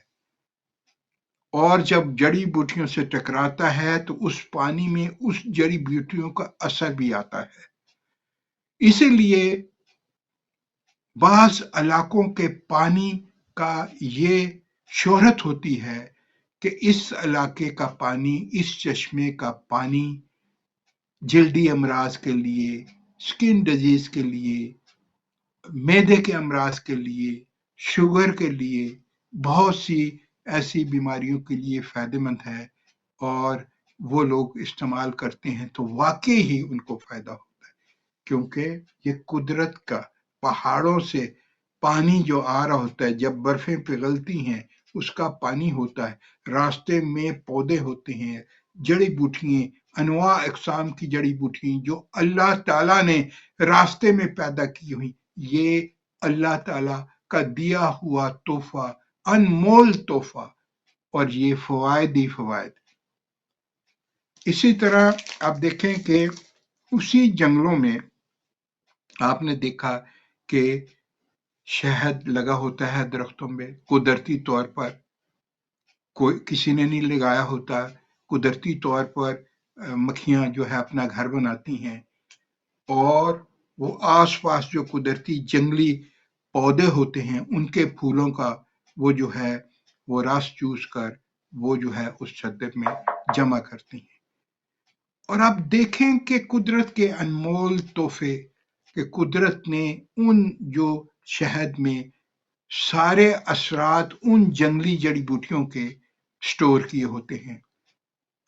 اور جب جڑی بوٹیوں سے ٹکراتا ہے تو اس پانی میں اس جڑی بوٹیوں کا اثر بھی آتا ہے۔ اسی لیے بعض علاقوں کے پانی کا یہ شہرت ہوتی ہے کہ اس علاقے کا پانی، اس چشمے کا پانی جلدی امراض کے لیے، स्किन डिजीज के लिए, मैदे के अमराज के लिए, शुगर के लिए, बहुत सी ऐसी बीमारियों के लिए फायदेमंद है, और वो लोग इस्तेमाल करते हैं तो वाकई ही उनको फायदा होता है, क्योंकि ये कुदरत का पहाड़ों से पानी जो आ रहा होता है, जब बर्फें पिघलती हैं उसका पानी होता है, रास्ते में पौधे होते हैं, जड़ी बूटियां, अनवा अकसाम की जड़ी बूटियां जो अल्लाह ताला ने रास्ते में पैदा की हुई, ये अल्लाह ताला का दिया हुआ तोहफा, अनमोल तोहफा, और ये फवायद ही फवायद। इसी तरह आप देखें कि उसी जंगलों में आपने देखा कि शहद लगा होता है दरख्तों में, कुदरती तौर पर, कोई किसी ने नहीं लगाया होता, कुदरती तौर पर मक्खियां जो है अपना घर बनाती हैं, और वो आसपास जो कुदरती जंगली पौधे होते हैं उनके फूलों का वो जो है वो रस चूस कर वो जो है उस चद्दर में जमा करती हैं। और आप देखें कि कुदरत के अनमोल तोहफे कि कुदरत ने उन जो शहद में सारे असरात उन जंगली जड़ी बूटियों के स्टोर किए होते हैं,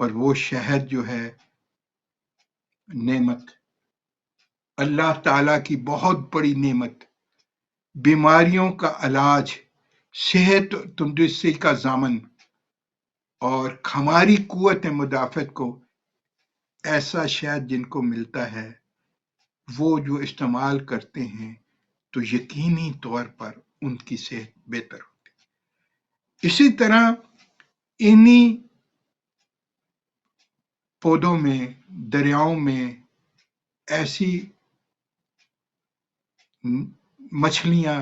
और वो शहद जो है नेमत, अल्लाह ताला की बहुत बड़ी नेमत, बीमारियों का इलाज, सेहत तंदुरुस्ती का ज़ामन, और हमारी कुव्वत मुदाफ़त को ऐसा शहद जिनको मिलता है वो जो इस्तेमाल करते हैं तो यकीनी तौर पर उनकी सेहत बेहतर होती है। इसी तरह इन्हीं पौधों में, दरियाओं में ऐसी मछलियां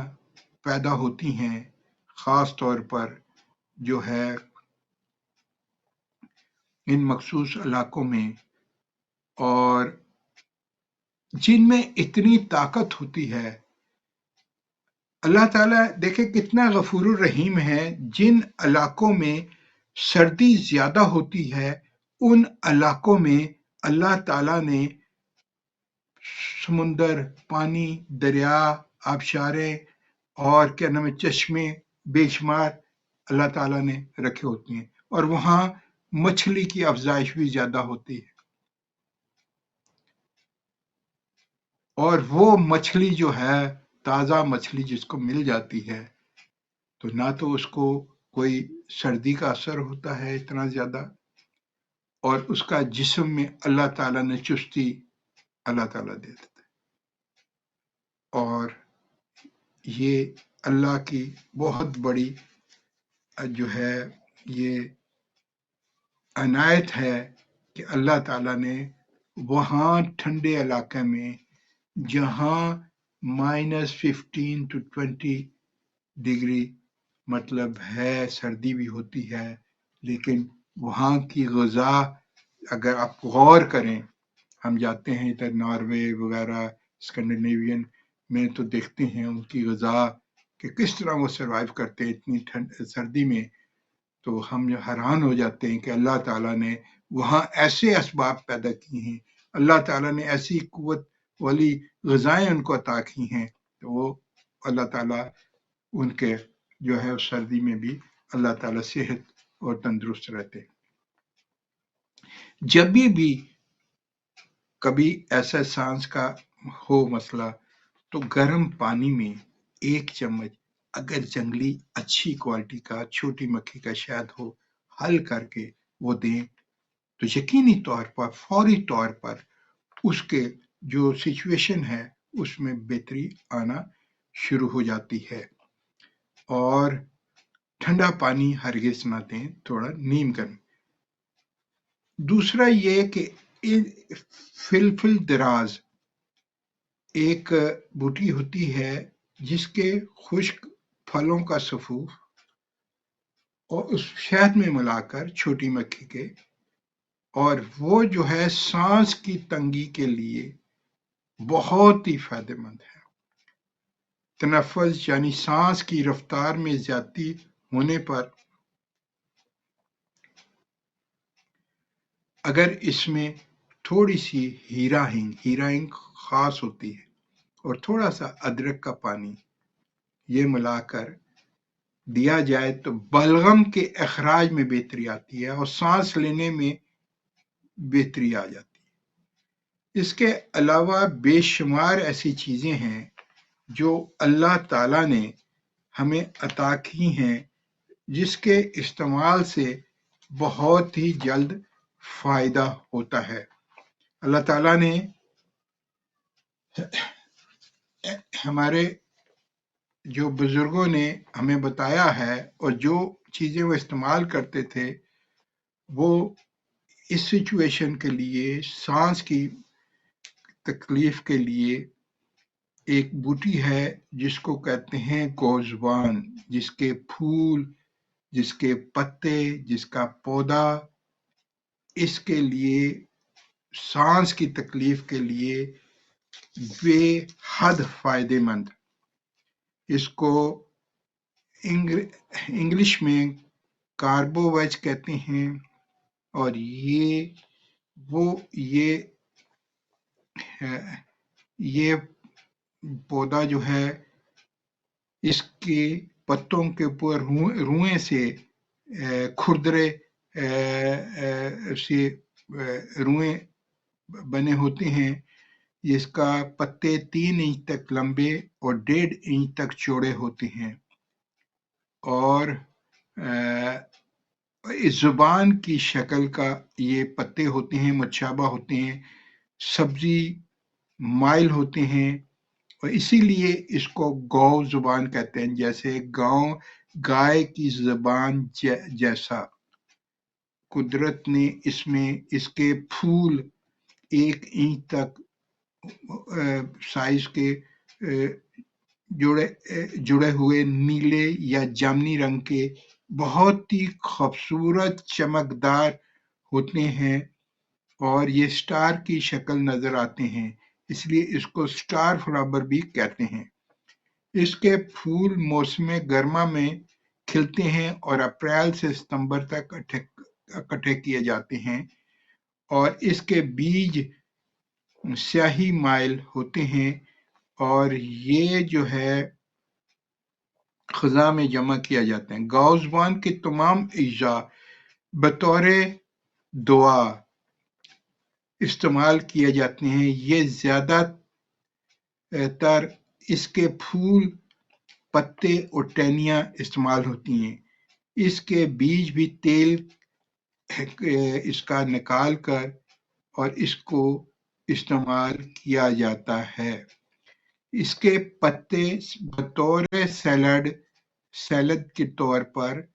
पैदा होती हैं, खास तौर पर जो है इन मखसूस इलाकों में, और जिनमें इतनी ताकत होती है। अल्लाह ताला देखे कितना गफूरुर रहीम है, जिन इलाकों में सर्दी ज्यादा होती है उन इलाकों में अल्लाह ताला ने समुंदर, पानी, दरिया, आबशारें और क्या नाम है चश्मे बेशुमार अल्लाह ताला ने रखे होते हैं, और वहां मछली की अफजाइश भी ज्यादा होती है, और वो मछली जो है ताजा मछली जिसको मिल जाती है तो ना तो उसको कोई सर्दी का असर होता है इतना ज्यादा, और उसका जिस्म में अल्लाह ताला ने चुस्ती अल्लाह ताला दे देता है। और ये अल्लाह की बहुत बड़ी जो है ये अनायत है कि अल्लाह ताला ने वहाँ ठंडे इलाके में जहाँ -15 to 20 डिग्री मतलब है, सर्दी भी होती है, लेकिन वहाँ की ग़िज़ा अगर आप गौर करें, हम जाते हैं इधर नॉर्वे वगैरह स्कैंडिनेवियन में तो देखते हैं उनकी ग़िज़ा कि किस तरह वो सर्वाइव करते हैं इतनी सर्दी में, तो हम हैरान हो जाते हैं कि अल्लाह ताला ने वहाँ ऐसे असबाब पैदा किए हैं, अल्लाह ताला ने ऐसी कुव्वत वाली ग़िज़ाएं उनको अता की हैं, तो वो अल्लाह ताला उनके जो है उस सर्दी में भी अल्लाह ताला सेहत और तंदुरुस्त रहते हैं। जब भी कभी ऐसा सांस का हो मसला तो गर्म पानी में 1 चम्मच अगर जंगली अच्छी क्वालिटी का छोटी मक्खी का शहद हो हल करके वो दें तो यकीनी तौर पर फौरी तौर पर उसके जो सिचुएशन है उसमें बेहतरी आना शुरू हो जाती है। और ठंडा पानी हरगिज ना दें, थोड़ा नीम गर्म। दूसरा ये कि फिलफिल दराज एक बूटी होती है जिसके खुश्क फलों का सफूफ और उस शहद में मिलाकर छोटी मक्खी के, और वो जो है सांस की तंगी के लिए बहुत ही फायदेमंद है। तनफ़्फ़ुस यानी सांस की रफ्तार में ज्यादती होने पर अगर इसमें थोड़ी सी हीरा हिंग खास होती है, और थोड़ा सा अदरक का पानी ये मिलाकर दिया जाए तो बलगम के अखराज में बेहतरी आती है और सांस लेने में बेहतरी आ जाती है। इसके अलावा बेशुमार ऐसी चीजें हैं जो अल्लाह ताला ने हमें अता की हैं, जिसके इस्तेमाल से बहुत ही जल्द फायदा होता है। अल्लाह ताला ने हमारे जो बुजुर्गों ने हमें बताया है और जो चीजें वो इस्तेमाल करते थे, वो इस सिचुएशन के लिए, सांस की तकलीफ के लिए एक बूटी है जिसको कहते हैं गोज़बान, जिसके फूल, जिसके पत्ते, जिसका पौधा इसके लिए, सांस की तकलीफ के लिए बेहद फायदेमंद। इसको इंग्लिश में कार्बोवेज कहते हैं, और ये पौधा जो है, इसके पत्तों के ऊपर रुएं से खुरदरे से रुएं बने होते हैं। इसका पत्ते 3 इंच तक लंबे और 1.5 इंच तक चौड़े होते हैं, और इस जुबान की शक्ल का ये पत्ते होते हैं, मुशाबा होते हैं, सब्जी माइल होते हैं, और इसीलिए इसको गौ जुबान कहते हैं, जैसे गाय की जुबान जैसा। कुदरत ने इसमें इसके फूल 1 इंच तक साइज के जुड़े हुए नीले या जामुनी रंग के बहुत ही खूबसूरत चमकदार होते हैं, और ये स्टार की शक्ल नजर आते हैं, इसलिए इसको स्टार फ्लावर भी कहते हैं। इसके फूल मौसम गर्मा में खिलते हैं और अप्रैल से सितंबर तक इकट्ठे किए जाते हैं, और इसके बीज स्याही माइल होते हैं, और ये जो है खजा में जमा किया जाते हैं। गौज़बान के तमाम अज्जा बतौर दुआ इस्तेमाल किए जाते हैं। ये ज्यादातर इसके फूल, पत्ते और टहनियाँ इस्तेमाल होती हैं। इसके बीज भी तेल इसका निकाल कर और इसको इस्तेमाल किया जाता है। इसके पत्ते बतौर सैलड के तौर पर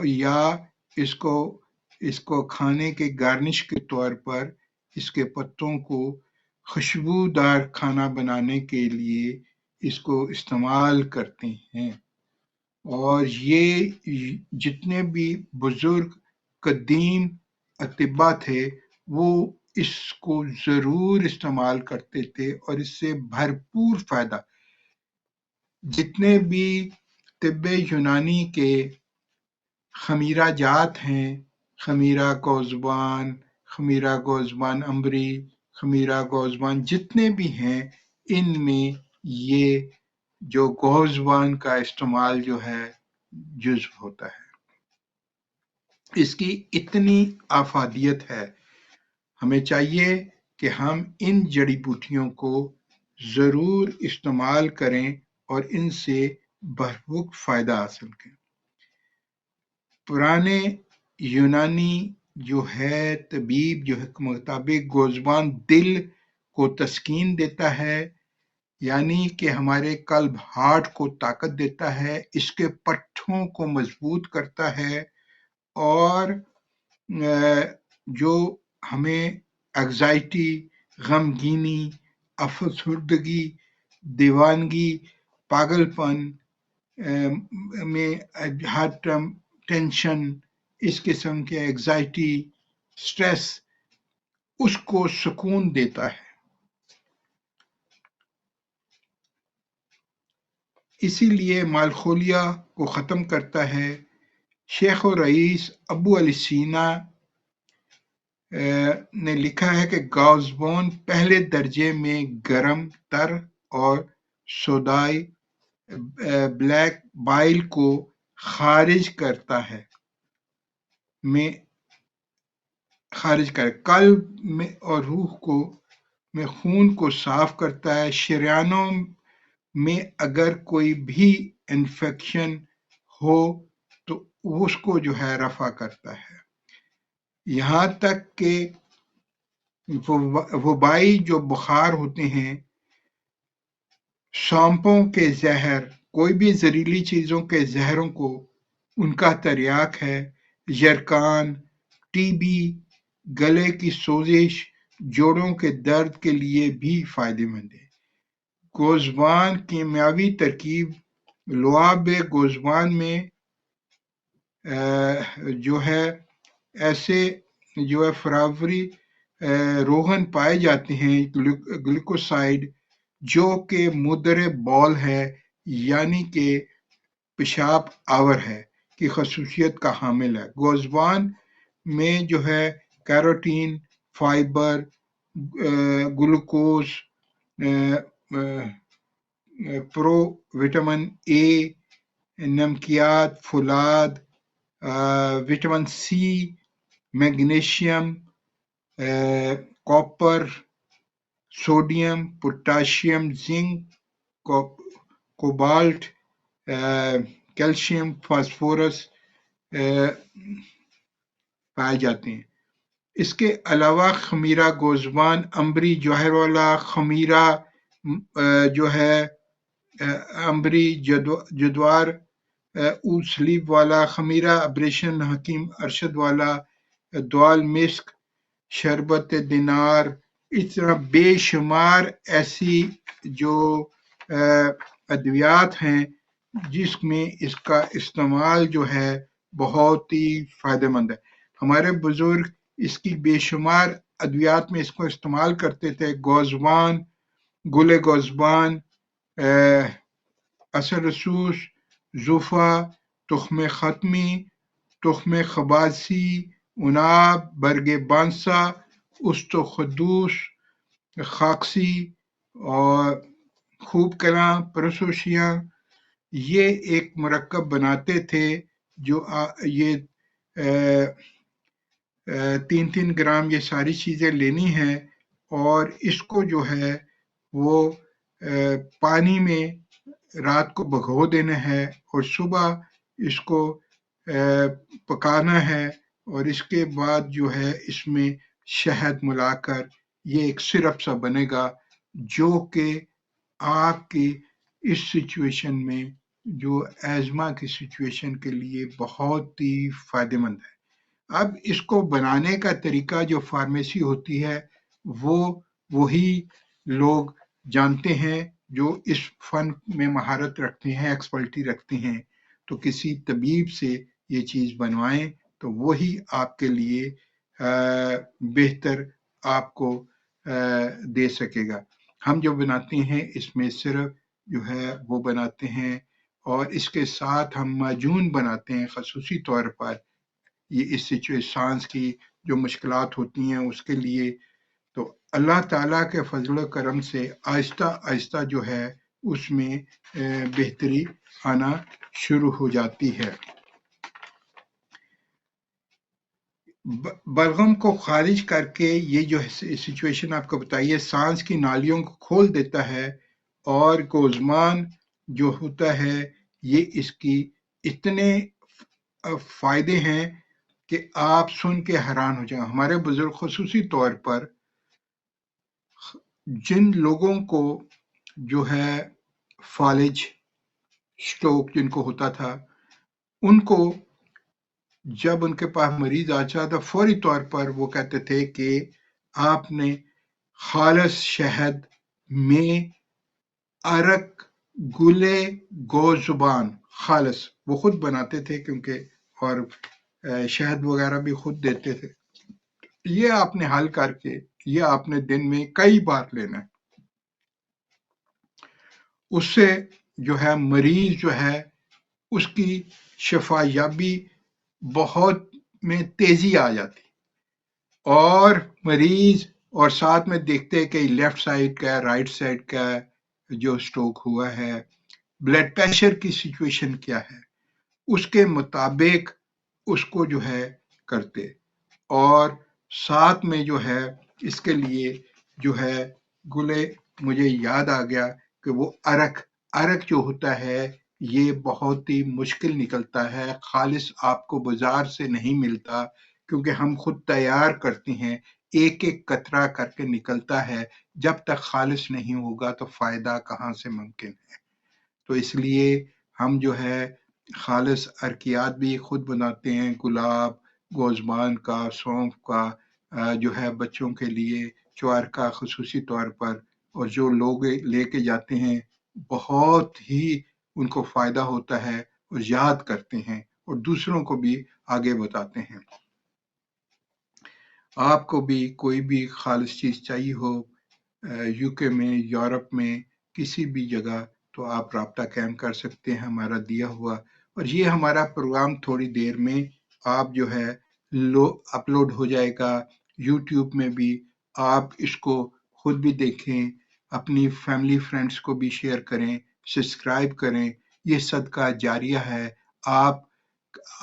या इसको खाने के गार्निश के तौर पर इसके पत्तों को खुशबूदार खाना बनाने के लिए इसको इस्तेमाल करते हैं। और ये जितने भी बुजुर्ग कदीम अतिबा थे, वो इसको जरूर इस्तेमाल करते थे और इससे भरपूर फायदा। जितने भी तिब्बे यूनानी के खमीरा जात हैं, खमीरा गौज़बान अम्बरी, खमीरा गौज़बान जितने भी हैं, इनमें ये जो गौज़बान का इस्तेमाल जो है जुज़्व होता है। इसकी इतनी आफादियत है, हमें चाहिए कि हम इन जड़ी बूटियों को जरूर इस्तेमाल करें और इनसे भरपूर फायदा हासिल करें। पुराने यूनानी जो है तबीब जो है मुताबिक गौज़बान दिल को तस्कीन देता है, यानी कि हमारे कल्ब हार्ट को ताकत देता है, इसके पट्ठों को मजबूत करता है, और जो हमें एंग्जाइटी, गमगीनी, अफसुर्दगी, दीवानगी, पागलपन में हर टेंशन, इस किस्म के एंग्जाइटी, स्ट्रेस, उसको सुकून देता है। इसीलिए मालखोलिया को खत्म करता है। शेख और रईस अबू अली सीना نے لکھا ہے کہ گوزبون پہلے درجے میں گرم تر اور سودائی بلیک بائل کو خارج کرتا ہے قلب میں اور روح میں خون کو صاف کرتا ہے، شریانوں میں اگر کوئی بھی انفیکشن ہو تو اس کو جو ہے رفع کرتا ہے، یہاں تک کہ وبائی جو بخار ہوتے ہیں، سانپوں کے زہر، کوئی بھی زہریلی چیزوں کے زہروں کو ان کا تریاک ہے، یرکان، ٹی بی، گلے کی سوزش، جوڑوں کے درد کے لیے بھی فائدہ مند ہے۔ گوزبان کیمیاوی ترکیب لعاب گوزبان میں جو ہے ایسے جو ہے فراوری روغن پائے جاتے ہیں، گلوکوسائڈ، جو کہ مدر بول ہے یعنی کہ پیشاب آور ہے کی خصوصیت کا حامل ہے۔ گوزبان میں جو ہے carotene, fibre, glucose, pro vitamin A, نمکیات، فولاد، vitamin C, magnesium, copper, sodium, potassium, zinc, cobalt, calcium, phosphorus پائے جاتے ہیں۔ اس کے علاوہ خمیرہ گوزبان، امبری جوہر والا خمیرہ جو ہے امبری جدوار، او سلیب والا خمیرہ، ابریشن حکیم ارشد والا، دوال مسک، شربت دینار، اس طرح بے شمار ایسی جو ادویات ہیں جس میں اس کا استعمال جو ہے بہت ہی فائدہ مند ہے۔ ہمارے بزرگ اس کی بے شمار ادویات میں اس کو استعمال کرتے تھے۔ گوزبان، گل گوزبان، اثر رسوس، زوفا، تخم ختمی، تخم خباسی، عناب، برگ بانسا، استخدوس، خاکسی اور خوب کلاں، پرسوشیاں، یہ ایک مرکب بناتے تھے جو یہ 3 گرام یہ ساری چیزیں لینی ہیں اور اس کو جو ہے وہ پانی میں رات کو بھگو دینا ہے اور صبح اس کو پکانا ہے، اور اس کے بعد جو ہے اس میں شہد ملا کر یہ ایک سرپ سا بنے گا جو کہ آپ کی اس سچویشن میں جو ایزما کی سچویشن کے لیے بہت ہی فائدہ مند ہے۔ اب اس کو بنانے کا طریقہ جو فارمیسی ہوتی ہے وہ وہی لوگ جانتے ہیں جو اس فن میں مہارت رکھتے ہیں، ایکسپرٹی رکھتے ہیں، تو کسی طبیب سے یہ چیز بنوائیں تو وہی آپ کے لیے بہتر آپ کو دے سکے گا۔ ہم جو بناتے ہیں اس میں صرف جو ہے وہ بناتے ہیں، اور اس کے ساتھ ہم معجون بناتے ہیں خصوصی طور پر یہ اس سانس کی جو مشکلات ہوتی ہیں اس کے لیے۔ تو اللہ تعالیٰ کے فضل و کرم سے آہستہ آہستہ جو ہے اس میں بہتری آنا شروع ہو جاتی ہے۔ بلغم کو خارج کر کے یہ جو سچویشن آپ کو بتائیے سانس کی نالیوں کو کھول دیتا ہے، اور گوزمان جو ہوتا ہے یہ اس کی اتنے فائدے ہیں کہ آپ سن کے حیران ہو جائیں۔ ہمارے بزرگ خصوصی طور پر جن لوگوں کو جو ہے فالج سٹروک جن کو ہوتا تھا، ان کو جب ان کے پاس مریض آتا تھا فوری طور پر وہ کہتے تھے کہ آپ نے خالص شہد میں عرق گلے گوزبان خالص وہ خود بناتے تھے کیونکہ اور شہد وغیرہ بھی خود دیتے تھے، یہ آپ نے حل کر کے یہ آپ نے دن میں کئی بار لینا ہے، اس سے جو ہے مریض جو ہے اس کی شفا یابی بہت میں تیزی آ جاتی۔ اور مریض اور ساتھ میں دیکھتے ہیں کہ لیفٹ سائڈ کا رائٹ سائڈ کا جو سٹروک ہوا ہے، بلڈ پریشر کی سچویشن کیا ہے، اس کے مطابق اس کو جو ہے کرتے، اور ساتھ میں جو ہے اس کے لیے جو ہے گلے، مجھے یاد آ گیا کہ وہ ارک جو ہوتا ہے یہ بہت ہی مشکل نکلتا ہے، خالص آپ کو بازار سے نہیں ملتا، کیونکہ ہم خود تیار کرتے ہیں، ایک ایک قطرہ کر کے نکلتا ہے، جب تک خالص نہیں ہوگا تو فائدہ کہاں سے ممکن ہے۔ تو اس لیے ہم جو ہے خالص ارکیات بھی خود بناتے ہیں، گلاب، گوزبان کا، سونف کا، جو ہے بچوں کے لیے چوار کا خصوصی طور پر، اور جو لوگ لے کے جاتے ہیں بہت ہی ان کو فائدہ ہوتا ہے اور یاد کرتے ہیں اور دوسروں کو بھی آگے بتاتے ہیں۔ آپ کو بھی کوئی بھی خالص چیز چاہیے ہو UK میں، یورپ میں، کسی بھی جگہ، تو آپ رابطہ قائم کر سکتے ہیں ہمارا دیا ہوا، اور یہ ہمارا پروگرام تھوڑی دیر میں آپ جو ہے اپلوڈ ہو جائے گا YouTube میں بھی، آپ اس کو خود بھی دیکھیں، اپنی فیملی فرینڈس کو بھی شیئر کریں، سبسکرائب کریں، یہ صدقہ جاریہ ہے،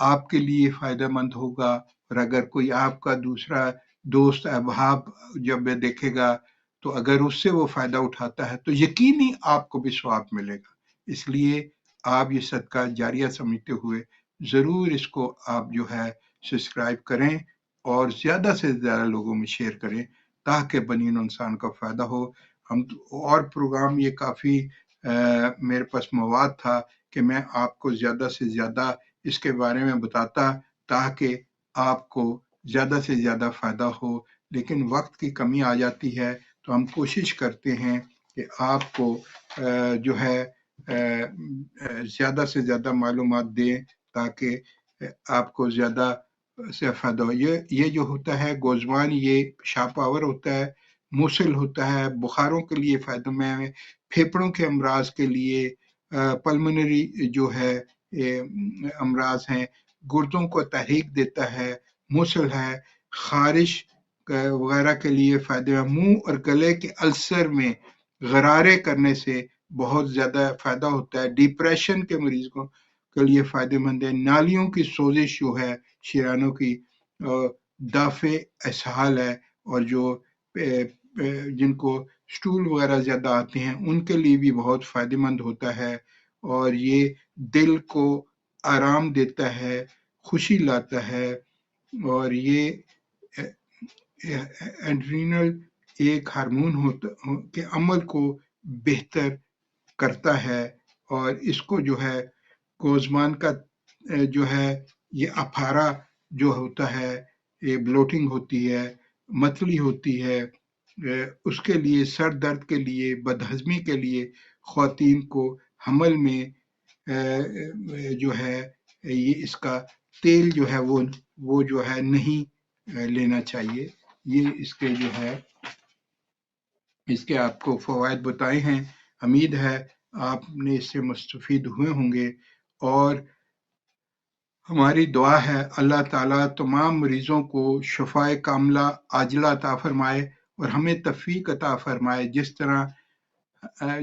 آپ کے لیے فائدہ مند ہوگا، اور اگر کوئی آپ کا دوسرا دوست احباب جب دیکھے گا تو اگر اس سے وہ فائدہ اٹھاتا ہے تو یقینی آپ کو بھی ثواب ملے گا۔ اس لیے آپ یہ صدقہ جاریہ سمجھتے ہوئے ضرور اس کو آپ جو ہے سبسکرائب کریں اور زیادہ سے زیادہ لوگوں میں شیئر کریں تاکہ بنی نوع انسان کا فائدہ ہو۔ ہم اور پروگرام یہ کافی میرے پاس مواد تھا کہ میں آپ کو زیادہ سے زیادہ اس کے بارے میں بتاتا تاکہ آپ کو زیادہ سے زیادہ فائدہ ہو، لیکن وقت کی کمی آ جاتی ہے تو ہم کوشش کرتے ہیں کہ آپ کو جو ہے زیادہ سے زیادہ معلومات دیں تاکہ آپ کو زیادہ سے فائدہ ہو۔ یہ جو ہوتا ہے گوزوان، یہ شاپ آور ہوتا ہے، موصل ہوتا ہے، بخاروں کے لیے فائدہ مند ہے، پھیپھڑوں کے امراض کے لیے، پلمنری جو ہے امراض ہیں، گردوں کو تحریک دیتا ہے، موصل ہے، خارش وغیرہ کے لیے فائدہ ہے، منہ اور گلے کے السر میں غرارے کرنے سے بہت زیادہ فائدہ ہوتا ہے، ڈپریشن کے مریضوں کے لیے فائدہ مند ہے، نالیوں کی سوزش جو ہے شریانوں کی، دافع اسہال ہے، اور جو جن کو سٹول وغیرہ زیادہ آتے ہیں ان کے لیے بھی بہت فائدہ مند ہوتا ہے، اور یہ دل کو آرام دیتا ہے، خوشی لاتا ہے، اور یہ ایڈرینل ایک ہارمون کے عمل کو بہتر کرتا ہے، اور اس کو جو ہے گوزمان کا جو ہے یہ اپھارا جو ہوتا ہے، یہ بلوٹنگ ہوتی ہے، متلی ہوتی ہے، اس کے لیے سر درد کے لیے، بدہضمی کے لیے خواتین کو حمل میں جو ہے یہ اس کا تیل جو ہے وہ جو ہے نہیں لینا چاہیے۔ یہ اس کے جو ہے اس کے آپ کو فوائد بتائے ہیں، امید ہے آپ نے اس سے مستفید ہوئے ہوں گے، اور ہماری دعا ہے اللہ تعالیٰ تمام مریضوں کو شفائے کاملہ عاجلہ عطا فرمائے اور ہمیں توفیق عطا فرمائے،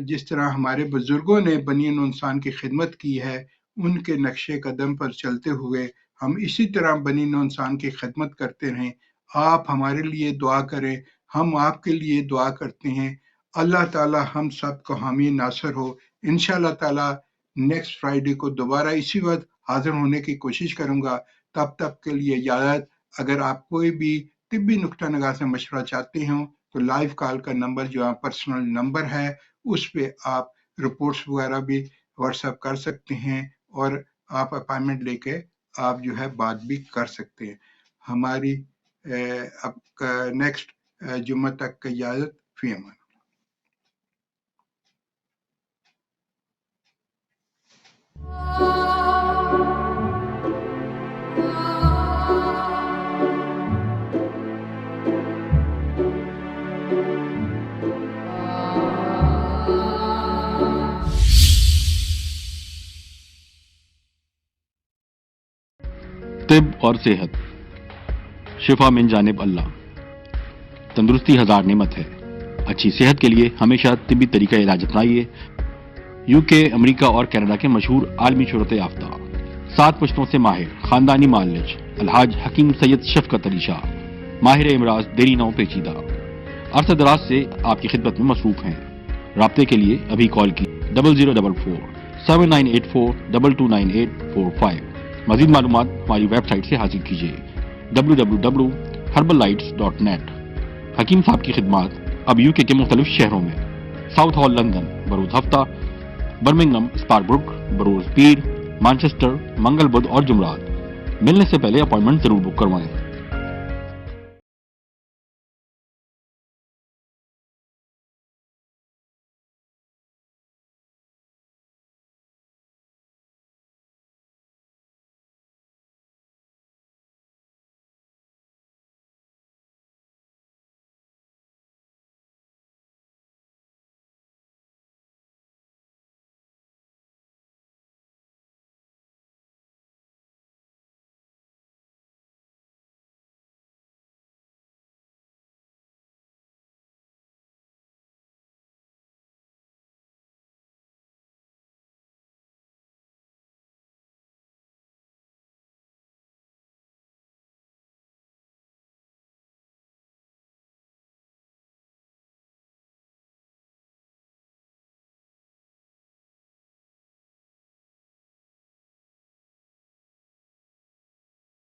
جس طرح ہمارے بزرگوں نے بنی نوع انسان کی خدمت کی ہے، ان کے نقش قدم پر چلتے ہوئے ہم اسی طرح بنی نوع انسان کی خدمت کرتے رہیں۔ آپ ہمارے لیے دعا کریں، ہم آپ کے لیے دعا کرتے ہیں، اللہ تعالیٰ ہم سب کو حامی ناصر ہو۔ انشاءاللہ تعالیٰ نیکسٹ فرائیڈے کو دوبارہ اسی وقت حاضر ہونے کی کوشش کروں گا، تب کے لیے اجازت۔ اگر آپ کوئی بھی طبی نقطہ نگاہ سے مشورہ چاہتے ہوں تو لائیو کال کا نمبر جو ہے پرسنل نمبر ہے، اس پہ آپ رپورٹس وغیرہ بھی واٹس ایپ کر سکتے ہیں، اور آپ اپائنمنٹ لے کے آپ جو ہے بات بھی کر سکتے ہیں۔ ہماری اب نیکسٹ جمعہ تک کی اجازت، فی امان۔ طب اور صحت، شفا من جانب اللہ۔ तंदुरुस्ती हजार नेमत है। अच्छी सेहत के लिए हमेशा तिब्बी तरीका इलाज अपनाइए। यूके, अमेरिका और कनाडा के मशहूर आलमी शोहरत याफ्ता 7 पुश्तों से माहिर खानदानी मालिज अलहाज हकीम सैयद शफकत अली शाह, माहिर इमराज देरी नौ पेचीदा, अरसा दराज से आपकी खिदमत में मसरूफ हैं। राब्ते के लिए अभी कॉल की 0044 7984 229845। मजीद मालूमात हमारी वेबसाइट से हासिल कीजिए www.herbalites.net। हकीम साहब की खिदमत अब यूके के मुख्तलिफ शहरों में साउथ हॉल लंदन बरोज हफ्ता, बर्मिंगम, स्पारब्रुक, बरोज पीर, मैनचेस्टर, मंगल बुध और जुमरात। मिलने से पहले अपॉइंटमेंट जरूर बुक करवाएं।